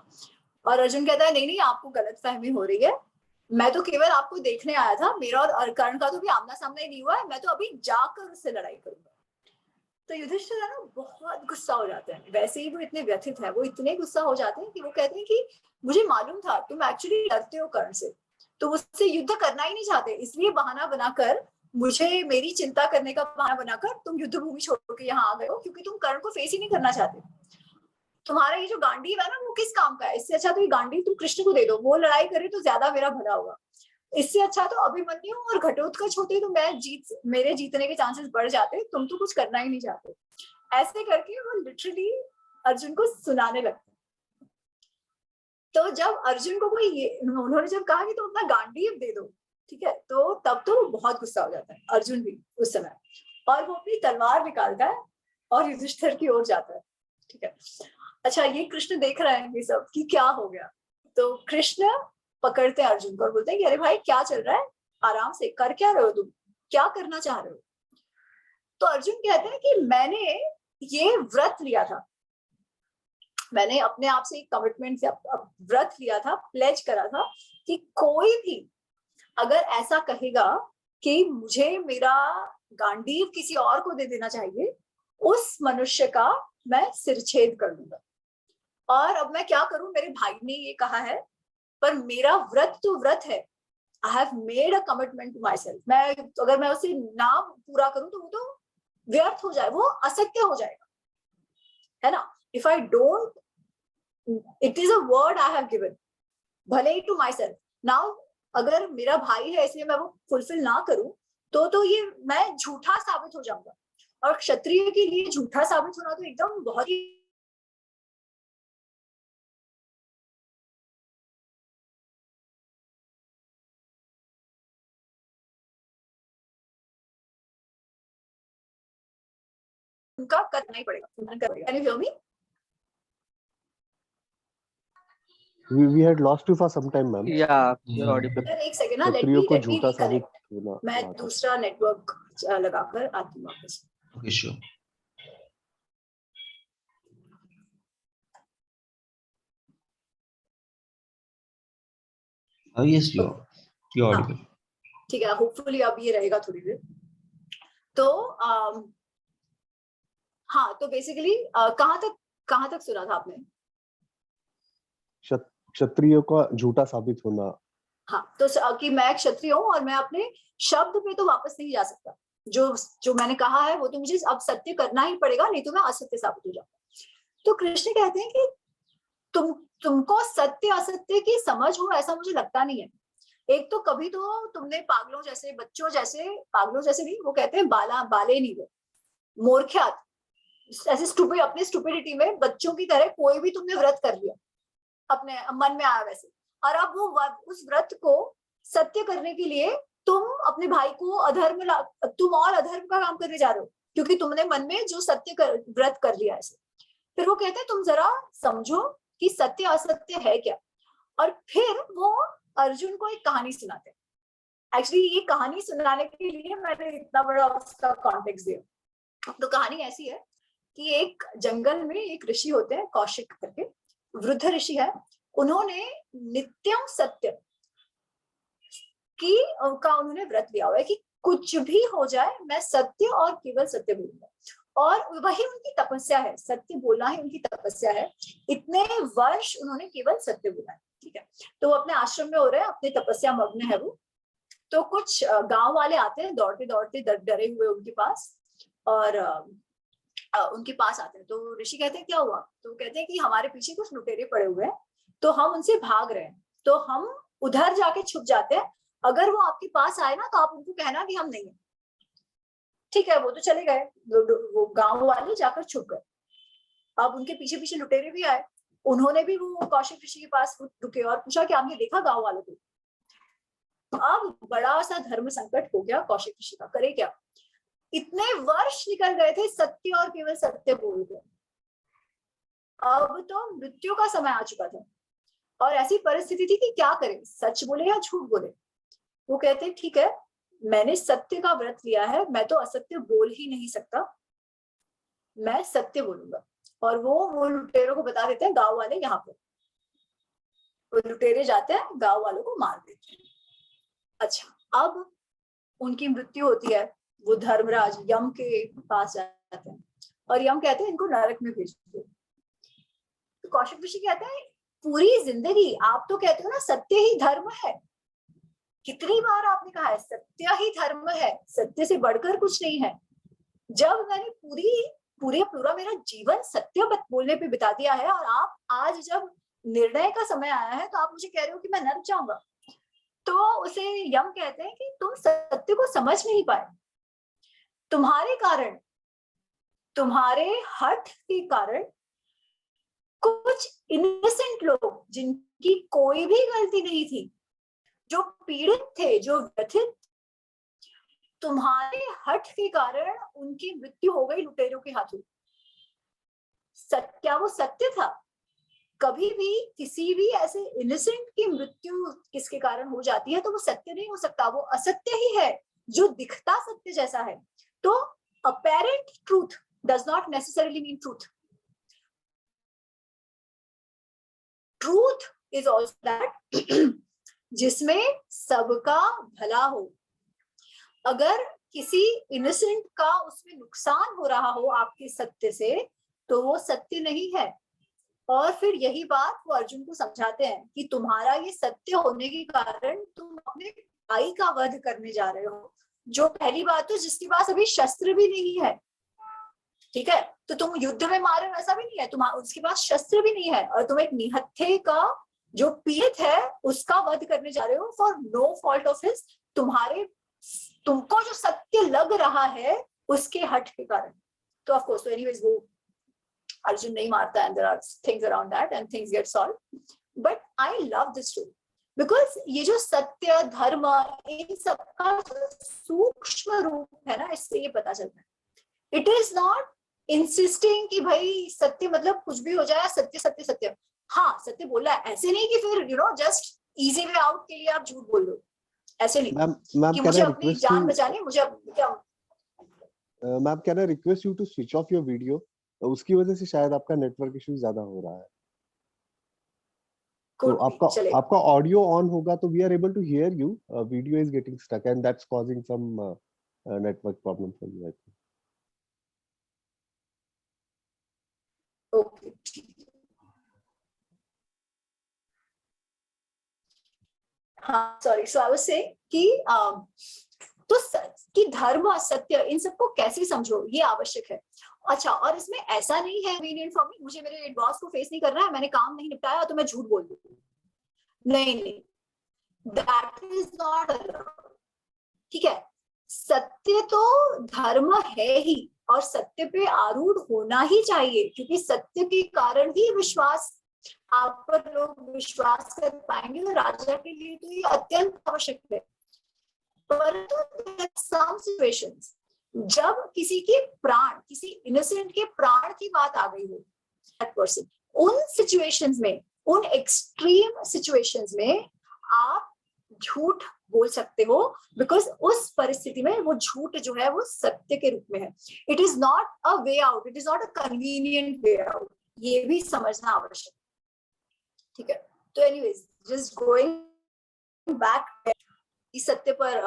और अर्जुन कहता है नहीं नहीं, आपको गलतफहमी हो रही है, मैं तो केवल आपको देखने आया था, मेरा और कर्ण का तो भी आमना सामना ही नहीं हुआ है, मैं तो अभी जाकर उससे लड़ाई करूंगा। तो युधिष्ठिर है ना बहुत गुस्सा हो जाते हैं, वैसे ही वो इतने व्यथित है, वो इतने गुस्सा हो जाते हैं कि वो कहते हैं कि मुझे मालूम था तुम एक्चुअली डरते हो कर्ण से, तो उससे युद्ध करना ही नहीं चाहते, इसलिए बहाना बनाकर मुझे मेरी चिंता करने का बहाना बनाकर तुम युद्ध भूमि छोड़ के यहाँ आ गए हो, क्योंकि तुम कर्ण को फेस ही नहीं करना चाहते। तुम्हारा ये जो गांडीव है ना वो किस काम का है, इससे अच्छा तो ये गांडीव तुम कृष्ण को दे दो, वो लड़ाई करे तो ज्यादा मेरा भला होगा। इससे अच्छा तो अभिमन्यु और घटोत्कच होते तो मेरे जीतने के चांसेस बढ़ जाते, तुम तो कुछ करना ही नहीं चाहते। ऐसे करके वो लिटरली अर्जुन को सुनाने लगते। तो जब अर्जुन को उन्होंने जब कहा कि तुम अपना गांडीव दे दो, ठीक है, तो तब तो बहुत गुस्सा हो जाता है अर्जुन भी उस समय, और वो अपनी तलवार निकालता है और युधिष्ठिर की ओर जाता है, ठीक है। अच्छा, ये कृष्ण देख रहे हैं ये सब कि क्या हो गया, तो कृष्ण पकड़ते हैं अर्जुन को और बोलते हैं कि अरे भाई क्या चल रहा है, आराम से कर क्या रहे हो तुम, क्या करना चाह रहे हो। तो अर्जुन कहते हैं कि मैंने ये व्रत लिया था, मैंने अपने आप से एक कमिटमेंट से व्रत लिया था, प्लेज करा था कि कोई भी अगर ऐसा कहेगा कि मुझे मेरा गांडीव किसी और को दे देना चाहिए, उस मनुष्य का मैं सिरछेद कर दूंगा। और अब मैं क्या करूं, मेरे भाई ने ये कहा है, पर मेरा व्रत तो व्रत है, I have made a commitment to myself, मैं अगर मैं उसे ना पूरा करूं तो वो तो व्यर्थ हो जाए, वो असत्य हो जाएगा, है ना। If I don't, it is a word I have given, भले ही टू माई सेल्फ। नाउ अगर मेरा भाई है इसलिए मैं वो फुलफिल ना करूं तो ये मैं झूठा साबित हो जाऊंगा, और क्षत्रिय के लिए झूठा साबित होना तो एकदम बहुत ही उनका करना ही पड़ेगा। Can you hear me? We had lost you for some time, ma'am. Yeah. Sir एक सेकंड ना, क्षत्रियो को लेट मी झूठा साबित रिकनेक्ट, होना मैं हुआ था। दूसरा नेटवर्क लगाकर आती हूँ वापस। Okay, sure. Yes, you're audible. ठीक है, होपफुली अब ये रहेगा थोड़ी देर। तो हाँ, तो बेसिकली कहाँ तक सुना था आपने? क्षत्रियो का झूठा साबित होना। हाँ, तो कि मैं क्षत्रिय हूँ और मैं अपने शब्द पे तो वापस नहीं जा सकता। जो मैंने कहा है वो तो मुझे अब सत्य करना ही पड़ेगा, नहीं तो मैं असत्य साबित हो जाऊंगा। तो कृष्ण कहते हैं कि तुमको सत्य असत्य की समझ हो ऐसा मुझे लगता नहीं है। एक तो कभी तो तुमने पागलों जैसे, बच्चों जैसे, पागलों जैसे नहीं, वो कहते हैं बाले नहीं वो, मूर्ख्यात, ऐसे स्टूपिड, अपने स्टूपिडिटी में बच्चों की तरह कोई भी तुमने व्रत कर लिया, अपने मन में आया वैसे, और अब वो उस व्रत को सत्य करने के लिए तुम अपने भाई को तुम और अधर्म का काम करने जा रहे हो, क्योंकि तुमने मन में जो व्रत कर लिया ऐसे। फिर वो कहते हैं तुम जरा समझो कि सत्य असत्य है क्या। और फिर वो अर्जुन को एक कहानी सुनाते हैं। एक्चुअली ये कहानी सुनाने के लिए मैंने इतना बड़ा उसका कॉन्टेक्स्ट दिया। तो कहानी ऐसी है कि एक जंगल में एक ऋषि होते हैं, कौशिक करके, वृद्ध ऋषि है। उन्होंने नित्यम सत्य उन्होंने व्रत लिया हुआ है कि कुछ भी हो जाए मैं सत्य और केवल सत्य बोलूंगा, और वही उनकी तपस्या है, सत्य बोलना ही उनकी तपस्या है। इतने वर्ष उन्होंने केवल सत्य बोला है, ठीक है। तो वो अपने आश्रम में हो रहे हैं, अपनी तपस्या मग्न है वो। तो कुछ गांव वाले आते हैं दौड़ते दौड़ते, डरे हुए उनके पास, और उनके पास आते हैं। तो ऋषि कहते हैं क्या हुआ? तो कहते हैं कि हमारे पीछे कुछ लुटेरे पड़े हुए हैं, तो हम उनसे भाग रहे हैं, तो हम उधर जाके छुप जाते हैं। अगर वो आपके पास आए ना तो आप उनको कहना कि हम नहीं है। ठीक है, वो तो चले गए, वो गांव वाले जाकर छुप गए। अब उनके पीछे पीछे लुटेरे भी आए, उन्होंने भी वो कौशिक ऋषि के पास रुके और पूछा कि आपने देखा गांव वालों को? अब बड़ा सा धर्म संकट हो गया कौशिक ऋषि का, करे क्या? इतने वर्ष निकल गए थे सत्य और केवल सत्य बोलकर, अब तो मृत्यु का समय आ चुका था और ऐसी परिस्थिति थी कि क्या करें, सच बोले या झूठ बोले। वो कहते ठीक है, मैंने सत्य का व्रत लिया है, मैं तो असत्य बोल ही नहीं सकता, मैं सत्य बोलूंगा। और वो लुटेरों को बता देते हैं गांव वाले यहाँ पर। वो लुटेरे जाते हैं, गांव वालों को मार देते हैं। अच्छा, अब उनकी मृत्यु होती है। वो धर्मराज यम के पास जाते हैं और यम कहते हैं इनको नरक में भेज दो। तो कौशिक ऋषि कहते हैं पूरी जिंदगी आप तो कहते हो ना सत्य ही धर्म है, कितनी बार आपने कहा है सत्य ही धर्म है, सत्य से बढ़कर कुछ नहीं है। जब मैंने पूरा मेरा जीवन सत्य बोलने पे बिता दिया है और आप आज जब निर्णय का समय आया है तो आप मुझे कह रहे हो कि मैं नरक जाऊंगा। तो उसे यम कहते हैं कि तुम सत्य को समझ नहीं पाए, तुम्हारे कारण, तुम्हारे हठ के कारण कुछ इनोसेंट लोग जिनकी कोई भी गलती नहीं थी, जो पीड़ित थे, जो व्यथित, तुम्हारे हठ के कारण उनकी मृत्यु हो गई लुटेरों के हाथों। क्या वो सत्य था? कभी भी किसी भी ऐसे इनोसेंट की मृत्यु किसके कारण हो जाती है तो वो सत्य नहीं हो सकता, वो असत्य ही है जो दिखता सत्य जैसा है। तो apparent truth does not necessarily mean truth. Truth is also that जिसमें सबका भला हो। अगर किसी इनोसेंट का उसमें नुकसान हो रहा हो आपके सत्य से तो वो सत्य नहीं है। और फिर यही बात वो अर्जुन को समझाते हैं कि तुम्हारा ये सत्य होने के कारण तुम अपने भाई का वध करने जा रहे हो, जो पहली बात तो जिसके पास अभी शस्त्र भी नहीं है, ठीक है, तो तुम युद्ध में मारे वैसा भी नहीं है, उसके पास शस्त्र भी नहीं है और तुम एक निहत्थे का जो पीड़ित है उसका वध करने जा रहे हो for no fault of his, तुमको जो सत्य लग रहा है उसके हट के कारण। तो ऑफ कोर्स एनीवेज वो अर्जुन नहीं मारता है, there are things around that and things get solve. But I love this story because ये जो सत्य धर्म इन सबका सूक्ष्म रूप है ना, इससे ये पता चलता है। इट इज नॉट इंसिस्टिंग कि भाई सत्य मतलब कुछ भी हो जाए, सत्य सत्य सत्य। हाँ सत्य बोलना है, ऐसे नहीं कि फिर जस्ट इजी वे आउट के लिए आप झूठ बोल दो, ऐसे नहीं मैम कि कैन मुझे आई अपनी रिक्वेस्ट जान यू, बचानी है, मुझे क्या। Ma'am can I request you to switch off your video, उसकी वजह से शायद आपका नेटवर्क इशू ज्यादा हो रहा है। तो could be, आपका चलेगा। आपका ऑडियो ऑन होगा तो we are able to hear you, video is getting stuck and that's causing some network problem for you I think. Okay हाँ sorry, so I was saying कि तो कि धर्म सत्य इन सबको कैसे समझो ये आवश्यक है। अच्छा, और इसमें ऐसा नहीं है कन्वीनियंट फॉर मी, मुझे मेरे बॉस को फेस नहीं करना है, मैंने काम नहीं निपटाया तो मैं झूठ बोल दूं, नहीं नहीं, दैट इज नॉट अलाउड। ठीक है, सत्य तो धर्म है ही और सत्य पे आरूढ़ होना ही चाहिए, क्योंकि सत्य के कारण ही विश्वास आप पर लोग विश्वास कर पाएंगे, तो राजा के लिए तो ये अत्यंत आवश्यक है। परंतु सम सिचुएशंस जब किसी के प्राण, किसी इनोसेंट के प्राण की बात आ गई हो, दैट पर्सन, उन सिचुएशंस में, उन एक्सट्रीम सिचुएशंस में आप झूठ बोल सकते हो, बिकॉज उस परिस्थिति में वो झूठ जो है वो सत्य के रूप में है। It is not a way out, it is not a convenient way out, ये भी समझना आवश्यक। ठीक है, तो एनीवेज जस्ट गोइंग बैक कि सत्य पर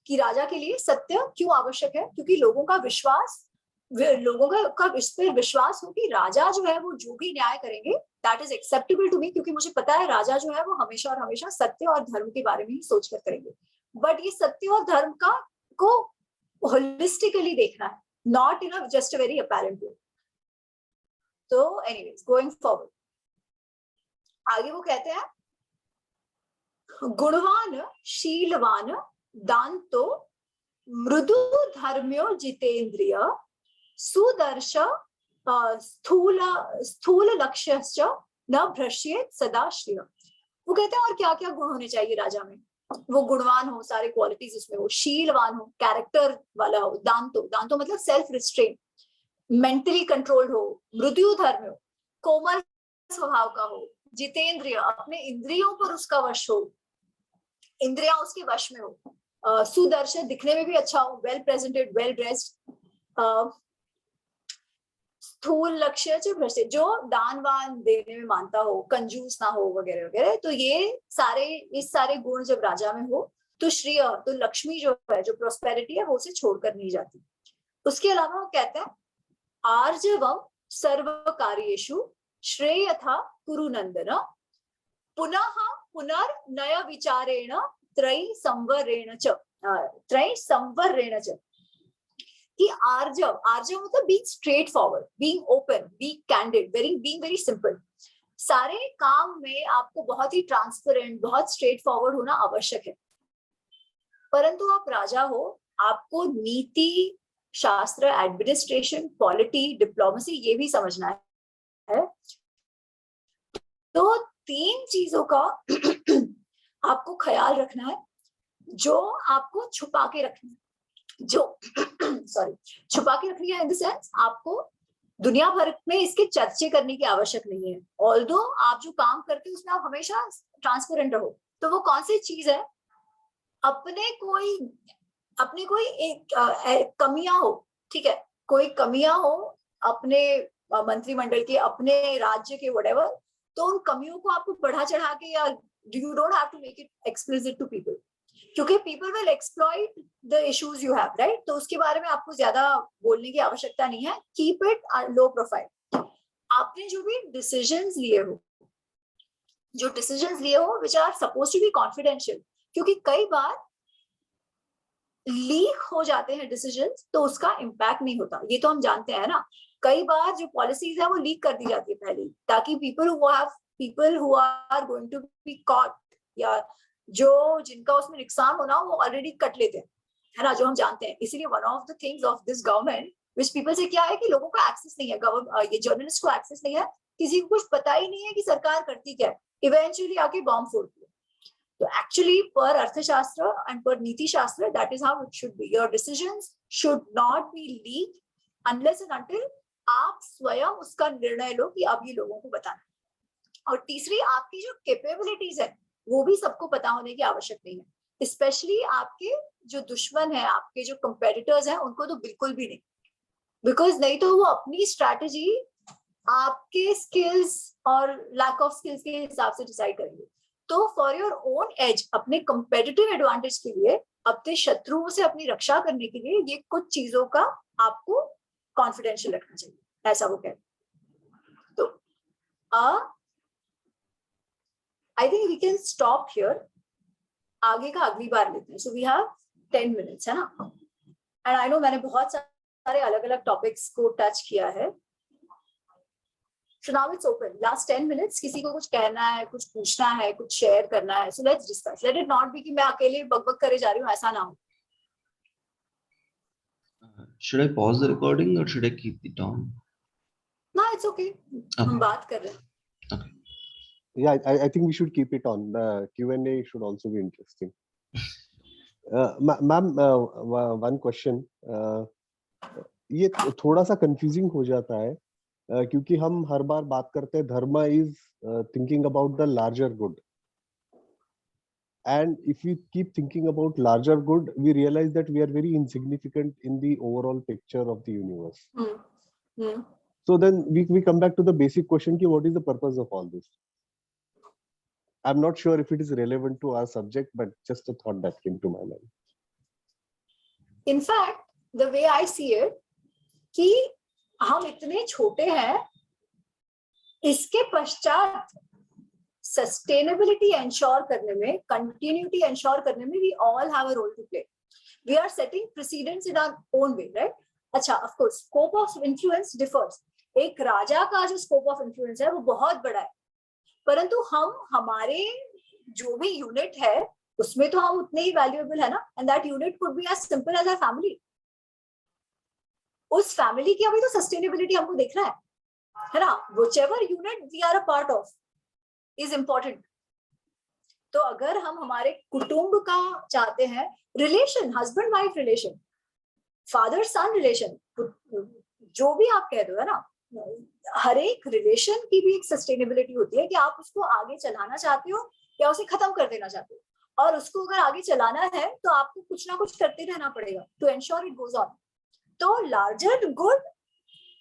कि राजा के लिए सत्य क्यों आवश्यक है, क्योंकि लोगों का विश्वास, लोगों का इस पर विश्वास हो कि राजा जो है वो जो भी न्याय करेंगे that is acceptable to me, क्योंकि मुझे पता है राजा जो है वो हमेशा और हमेशा सत्य और धर्म के बारे में ही सोच कर करेंगे। बट ये सत्य और धर्म का को होलिस्टिकली देखना है, not in just a very apparent way. तो एनीवेज गोइंग फॉरवर्ड, आगे वो कहते हैं गुणवान शीलवान दांतो मृदु धर्म्यो जितेंद्रिय सुदर्श स्थूल स्थूल लक्ष्य न भ्रश्येत सदा श्रिय। वो कहते हैं और क्या क्या गुण होने चाहिए राजा में, वो गुणवान हो, सारे क्वालिटीज उसमें हो, शीलवान हो, कैरेक्टर वाला हो, दांतो, दांतो मतलब सेल्फ रिस्ट्रेन, मेंटली कंट्रोल्ड हो, मृदु धर्म हो, कोमल स्वभाव का हो, जितेंद्रिय अपने इंद्रियों पर उसका वश हो, इंद्रियां उसके वश में हो, सुदर्शन दिखने में भी अच्छा हो, वेल प्रेजेंटेड, वेल ड्रेस्ड, स्थूल लक्ष्य जो दान वान देने में मानता हो, कंजूस ना हो वगैरह वगैरह। तो ये सारे गुण जब राजा में हो तो श्रेय, तो लक्ष्मी जो है, जो प्रोस्पेरिटी है वो उसे छोड़कर नहीं जाती। उसके अलावा वो कहते हैं आर्जवम सर्व कार्येषु श्रेयथा कुरु नंदन पुनः पुनर्नय विचारेण त्रयी संवरेण च कि आर्जव मतलब being straight forward, being open, being candid, being very simple. सारे काम में आपको बहुत ही ट्रांसपेरेंट, बहुत स्ट्रेट फॉरवर्ड होना आवश्यक है। परंतु आप राजा हो, आपको नीति शास्त्र, एडमिनिस्ट्रेशन, पॉलिटी, डिप्लोमेसी ये भी समझना है। तो 3 चीजों का आपको ख्याल रखना है जो आपको छुपा के रखना है, जो छुपा के रखनी है इन द सेंस आपको दुनिया भर में इसके चर्चे करने की आवश्यक नहीं है। ऑल्दो आप जो काम करते हो उसमें आप हमेशा ट्रांसपेरेंट रहो। तो वो कौन सी चीज है, अपने कोई एक कमियां हो, ठीक है, कोई कमियां हो अपने मंत्रिमंडल के, अपने राज्य के, व्हाटएवर, तो उन कमियों को आपको बढ़ा चढ़ा के, या you don't have to make it explicit to people, क्योंकि people will exploit the issues you have, right. तो उसके बारे में आपको ज्यादा बोलने की आवश्यकता नहीं है, कीप इट लो प्रोफाइल। आपने जो भी डिसीजंस लिए हो which are suppose to be confidential, क्योंकि कई बार लीक हो जाते हैं डिसीजंस तो उसका इम्पैक्ट नहीं होता, ये तो हम जानते हैं ना। कई बार जो पॉलिसीज है वो लीक कर दी जाती है पहले, ताकि people who are going to be caught, या जो जिनका उसमें नुकसान होना वो ऑलरेडी कट लेते हैं, है ना, जो हम जानते हैं। इसीलिए one of the things of this government which people से क्या है कि लोगों का एक्सेस नहीं है, ये जर्नलिस्ट को एक्सेस नहीं है, किसी को कुछ पता ही नहीं है कि सरकार करती क्या है, इवेंचुअली आके बॉम्ब फोड़ती है। तो एक्चुअली पर अर्थशास्त्र एंड पर नीति शास्त्र, that is how it should be. Your decisions should not be leak unless and until आप स्वयं उसका निर्णय लो कि अब ये लोगों को बताना। और तीसरी, आपकी जो कैपेबिलिटीज है वो भी सबको पता होने की आवश्यक नहीं है। स्पेशली आपके जो दुश्मन है, आपके जो कंपेटिटर्स हैं, उनको तो बिल्कुल भी नहीं, बिकॉज नहीं तो वो अपनी स्ट्रैटेजी आपके स्किल्स और लैक ऑफ स्किल्स के हिसाब से डिसाइड करेंगे। तो फॉर योर ओन एज, अपने कंपेटिटिव एडवांटेज के लिए, अपने शत्रुओं से अपनी रक्षा करने के लिए, ये कुछ चीजों का आपको कॉन्फिडेंशियल रखना चाहिए, ऐसा वो कहते हैं। तो I think we can stop here, आगे का अगली बार लेते हैं। सो वी हैव 10 मिनट्स, है ना? एंड आई नो मैंने बहुत सारे अलग अलग टॉपिक्स को टच किया है। So now it's open. Last 10 minutes, किसी को कुछ कहना है, कुछ पूछना है, कुछ शेयर करना है, so let's discuss. Let it not be कि मैं अकेले बकबक करे जा रही हूँ, ऐसा ना हो। Should I pause the recording or should I keep it on? No, it's okay. हम बात कर रहे हैं। Okay. Yeah, I think we should keep it on. The Q&A should also be interesting. Ma'am, one question. ये थोड़ा सा confusing हो जाता है, क्योंकि हम हर बार बात करते हैं dharma is thinking about the larger good, and if we keep thinking about larger good we realize that we are very insignificant in the overall picture of the universe. So then we come back to the basic question कि what is the purpose of all this. I am not sure if it is relevant to our subject, but just a thought that came to my mind. In fact, the way I see it, कि हम इतने छोटे हैं, इसके पश्चात sustainability ensure करने में, continuity ensure करने में, we all have a role to play. We are setting precedents in our own way, right? अच्छा, of course scope of influence differs. एक राजा का जो स्कोप ऑफ इन्फ्लुएंस है वो बहुत बड़ा है, परंतु हम हमारे जो भी यूनिट है उसमें तो हम उतने ही वैल्यूएबल है ना, and that unit could be as simple as a family. उस फैमिली की अभी तो सस्टेनेबिलिटी हमको देखना है ना? whichever unit we are a part of is important. तो अगर हम हमारे कुटुंब का चाहते हैं, relation, husband wife relation, father son relation, जो भी आप कह रहे हो, है ना, हर एक रिलेशन की भी एक सस्टेनेबिलिटी होती है कि आप उसको आगे चलाना चाहते हो या उसे खत्म कर देना चाहते हो, और उसको अगर आगे चलाना है तो आपको कुछ ना कुछ करते रहना पड़ेगा to ensure it goes on. तो larger good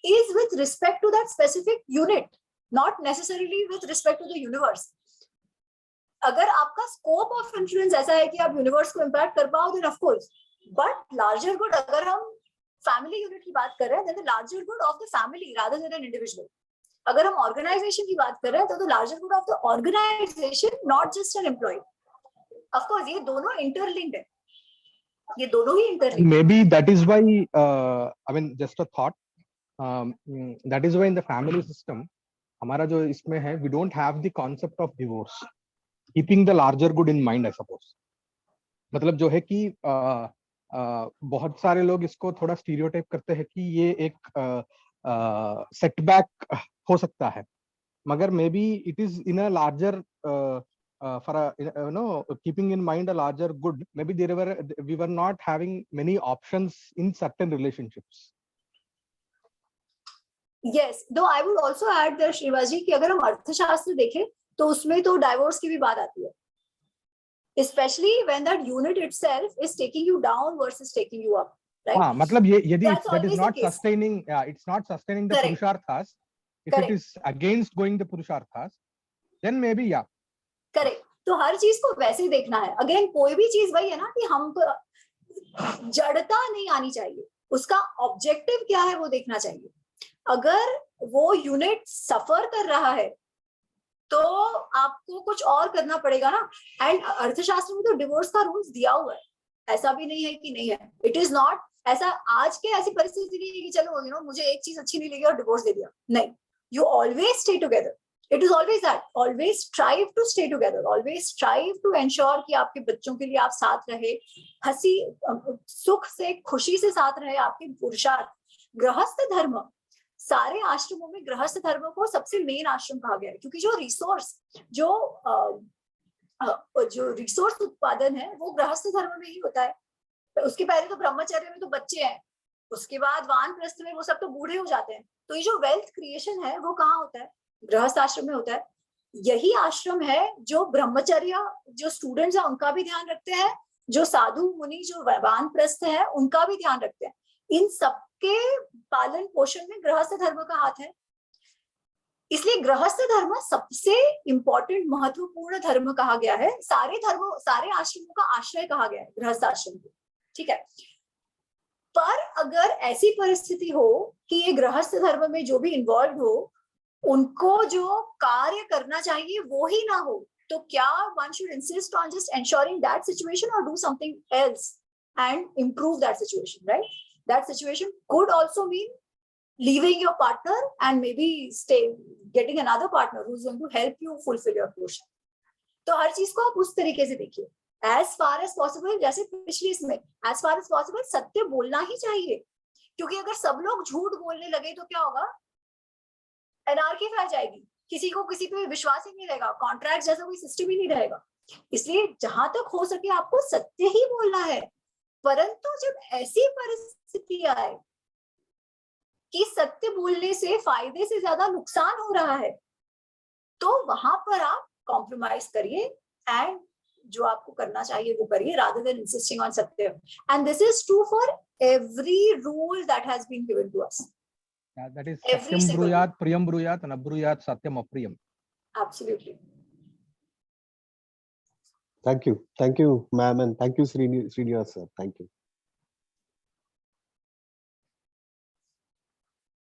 is with respect to that specific unit, not necessarily with respect to the universe. अगर आपका scope of influence ऐसा है कि आप universe को impact कर पाओ, then of course, but larger good, अगर हम family unit की बात कर रहे हैं, then the larger good of the family rather than an individual. अगर हम organization की बात कर रहे हैं, तो the larger good of the organization, not just an employee. Of course, ये दोनों interlinked है, ये दोनों ही interlinked। Maybe that is why, I mean, just a thought. That is why in the family system, हमारा जो इसमें है, we don't have the concept of divorce, keeping the larger good in mind, I suppose. मतलब जो है कि बहुत सारे लोग इसको थोड़ा स्टीरियोटाइप करते हैं कि ये एक सेटबैक हो सकता है, मगर may be it is in a larger for keeping in mind a larger good. Maybe we were not having many options in certain relationships. Yes, though I would also add there, श्रीवाजी, कि अगर हम अर्थशास्त्र देखें तो उसमें तो divorce की भी बात आती है, especially when that unit itself is taking you down versus taking you up, right? हाँ, मतलब ये यदि that is not the sustaining, it's not sustaining the Correct. purusharthas. If Correct. it is against going the purusharthas, then maybe yeah. Correct. तो हर चीज को वैसे ही देखना है। अगेन कोई भी चीज वही है ना कि हमको जड़ता नहीं आनी चाहिए, उसका ऑब्जेक्टिव क्या है वो देखना चाहिए। अगर वो यूनिट सफर कर रहा है तो आपको कुछ और करना पड़ेगा ना। एंड अर्थशास्त्र में तो डिवोर्स का रूल्स दिया हुआ है, ऐसा भी नहीं है कि नहीं है। इट इज नॉट ऐसा, आज के ऐसी परिस्थिति नहीं है कि चलो मुझे एक चीज अच्छी नहीं लगी और डिवोर्स दे दिया, नहीं। You always stay together. It is always that. Always strive to stay together. Always strive to ensure कि आपके बच्चों के लिए आप साथ रहे, हंसी सुख से खुशी से साथ रहे, आपके पुरुषार्थ। गृहस्थ धर्म, सारे आश्रमों में गृहस्थ धर्म को सबसे मेन आश्रम कहा गया है, क्योंकि जो रिसोर्स उत्पादन है वो गृहस्थ धर्म में ही होता है। उसके पहले तो ब्रह्मचर्य में तो बच्चे हैं, उसके बाद वानप्रस्थ में वो सब तो बूढ़े हो जाते हैं। तो ये जो वेल्थ क्रिएशन है वो कहाँ होता है? गृहस्थ आश्रम में होता है। यही आश्रम है जो ब्रह्मचर्य, जो स्टूडेंट्स हैं उनका भी ध्यान रखते हैं, जो साधु मुनि जो वानप्रस्थ है उनका भी ध्यान रखते हैं। इन सबके पालन पोषण में गृहस्थ धर्म का हाथ है। इसलिए गृहस्थ धर्म सबसे इंपॉर्टेंट महत्वपूर्ण धर्म कहा गया है। सारे आश्रमों का आश्रय कहा गया है गृहस्थ आश्रम को, ठीक है। पर अगर ऐसी परिस्थिति हो कि ये गृहस्थ धर्म में जो भी इन्वॉल्व हो उनको जो कार्य करना चाहिए वो ही ना हो, तो क्या one should insist on just ensuring that situation or do something else and improve that situation, right? That situation could also mean leaving your partner and maybe getting another partner who's going to help you fulfill your portion. तो हर चीज को आप उस तरीके से देखिए, as far as possible, जैसे पिछली इसमें as far as possible सत्य बोलना ही चाहिए, क्योंकि अगर सब लोग झूठ बोलने लगे तो क्या होगा, एनार्की फैल जाएगी, किसी को किसी पे विश्वास ही नहीं रहेगा, कॉन्ट्रैक्ट जैसा कोई सिस्टम ही नहीं रहेगा। इसलिए जहां तक हो सके आपको सत्य ही बोलना है। परंतु जब ऐसी परिस्थिति आए कि सत्य बोलने से फायदे से ज्यादा नुकसान हो रहा है, तो वहां पर आप कॉम्प्रोमाइज करिए एंड जो आपको करना चाहिए वो करिए, rather than insisting on सत्य। And this is true for every rule that has been given to us. Yeah, that is Every satyam single bruyat priyam bruyat na bruyat satyam apriyam. Absolutely. Thank you, ma'am, and thank you, Srinivas sir. Thank you.